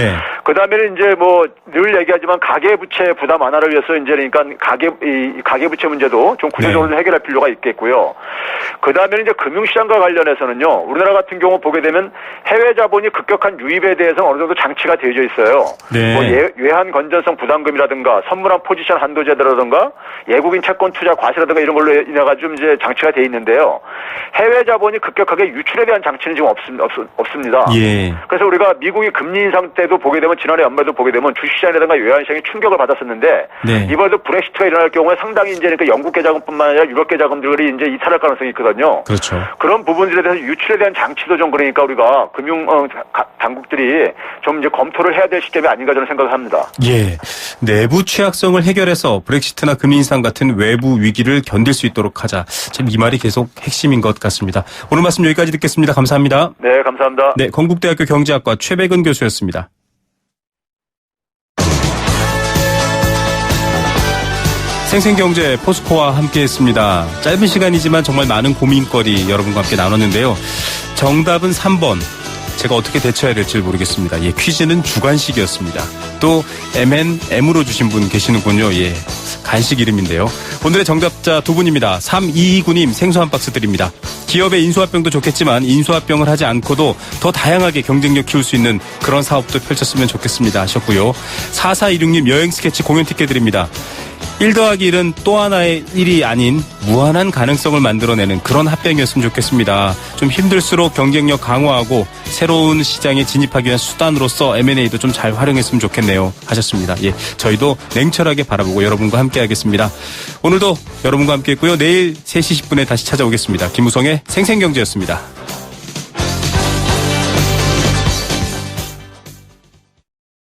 Speaker 10: 그 다음에는 이제 늘 얘기하지만 가계부채 부담 완화를 위해서 이제 그러니까 가계부채 문제도 좀 구조적으로 해결할 필요가 있겠고요. 그 다음에는 이제 금융시장과 관련해서는요. 우리나라 같은 경우 보게 되면 해외 자본이 급격한 유입에 대해서 어느 정도 장치가 되어져 있어요. 외환 건전성 부담금이라든가 선물한 포지션 한도제도라든가 외국인 채권 투자 과세라든가 이런 걸로 인해가지고 좀 이제 장치가 돼 있는데요. 해외 자본이 급격하게 유출에 대한 장치는 지금 없습니다. 그래서 우리가 미국이 금리 인상 때도 보게 되면 지난해 연말도 보게 되면 주식시장이라든가 외환시장이 충격을 받았었는데 이번에도 브렉시트가 일어날 경우에 상당히 이제 그러니까 영국 계좌금뿐만 아니라 유럽 계좌금들이 이제 이탈할 가능성이 있거든요.
Speaker 2: 그렇죠.
Speaker 10: 그런 부분들에 대해서 유출에 대한 장치도 좀 그러니까 우리가 금융 당국들이 좀 이제 검토를 해야 될 시점이 아닌가 저는 생각을 합니다.
Speaker 2: 내부 취약성을 해결해서 브렉시트나 금리 인상 같은 외부 위기를 견딜 수 있도록 하자. 참 이 말이 계속 핵심인 것 같습니다. 오늘 말씀 여기까지 듣겠습니다. 감사합니다.
Speaker 10: 네, 감사합니다.
Speaker 2: 네, 건국대학교 경제학과 최백은 교수였습니다. 생생경제 포스코와 함께했습니다. 짧은 시간이지만 정말 많은 고민거리 여러분과 함께 나눴는데요. 정답은 3번. 제가 어떻게 대처해야 될지 모르겠습니다. 퀴즈는 주간식이었습니다. 또 MNM으로 주신 분 계시는군요. 간식 이름인데요. 오늘의 정답자 두 분입니다. 3229님 생수 한 박스 드립니다. 기업의 인수합병도 좋겠지만 인수합병을 하지 않고도 더 다양하게 경쟁력 키울 수 있는 그런 사업도 펼쳤으면 좋겠습니다 하셨고요. 4416님 여행 스케치 공연 티켓 드립니다. 1 더하기 1은 또 하나의 1이 아닌 무한한 가능성을 만들어내는 그런 합병이었으면 좋겠습니다. 좀 힘들수록 경쟁력 강화하고 새로운 시장에 진입하기 위한 수단으로서 M&A도 좀 잘 활용했으면 좋겠네요 하셨습니다. 예, 저희도 냉철하게 바라보고 여러분과 함께 하겠습니다. 오늘도 여러분과 함께 했고요. 내일 3시 10분에 다시 찾아오겠습니다. 김우성의 생생경제였습니다.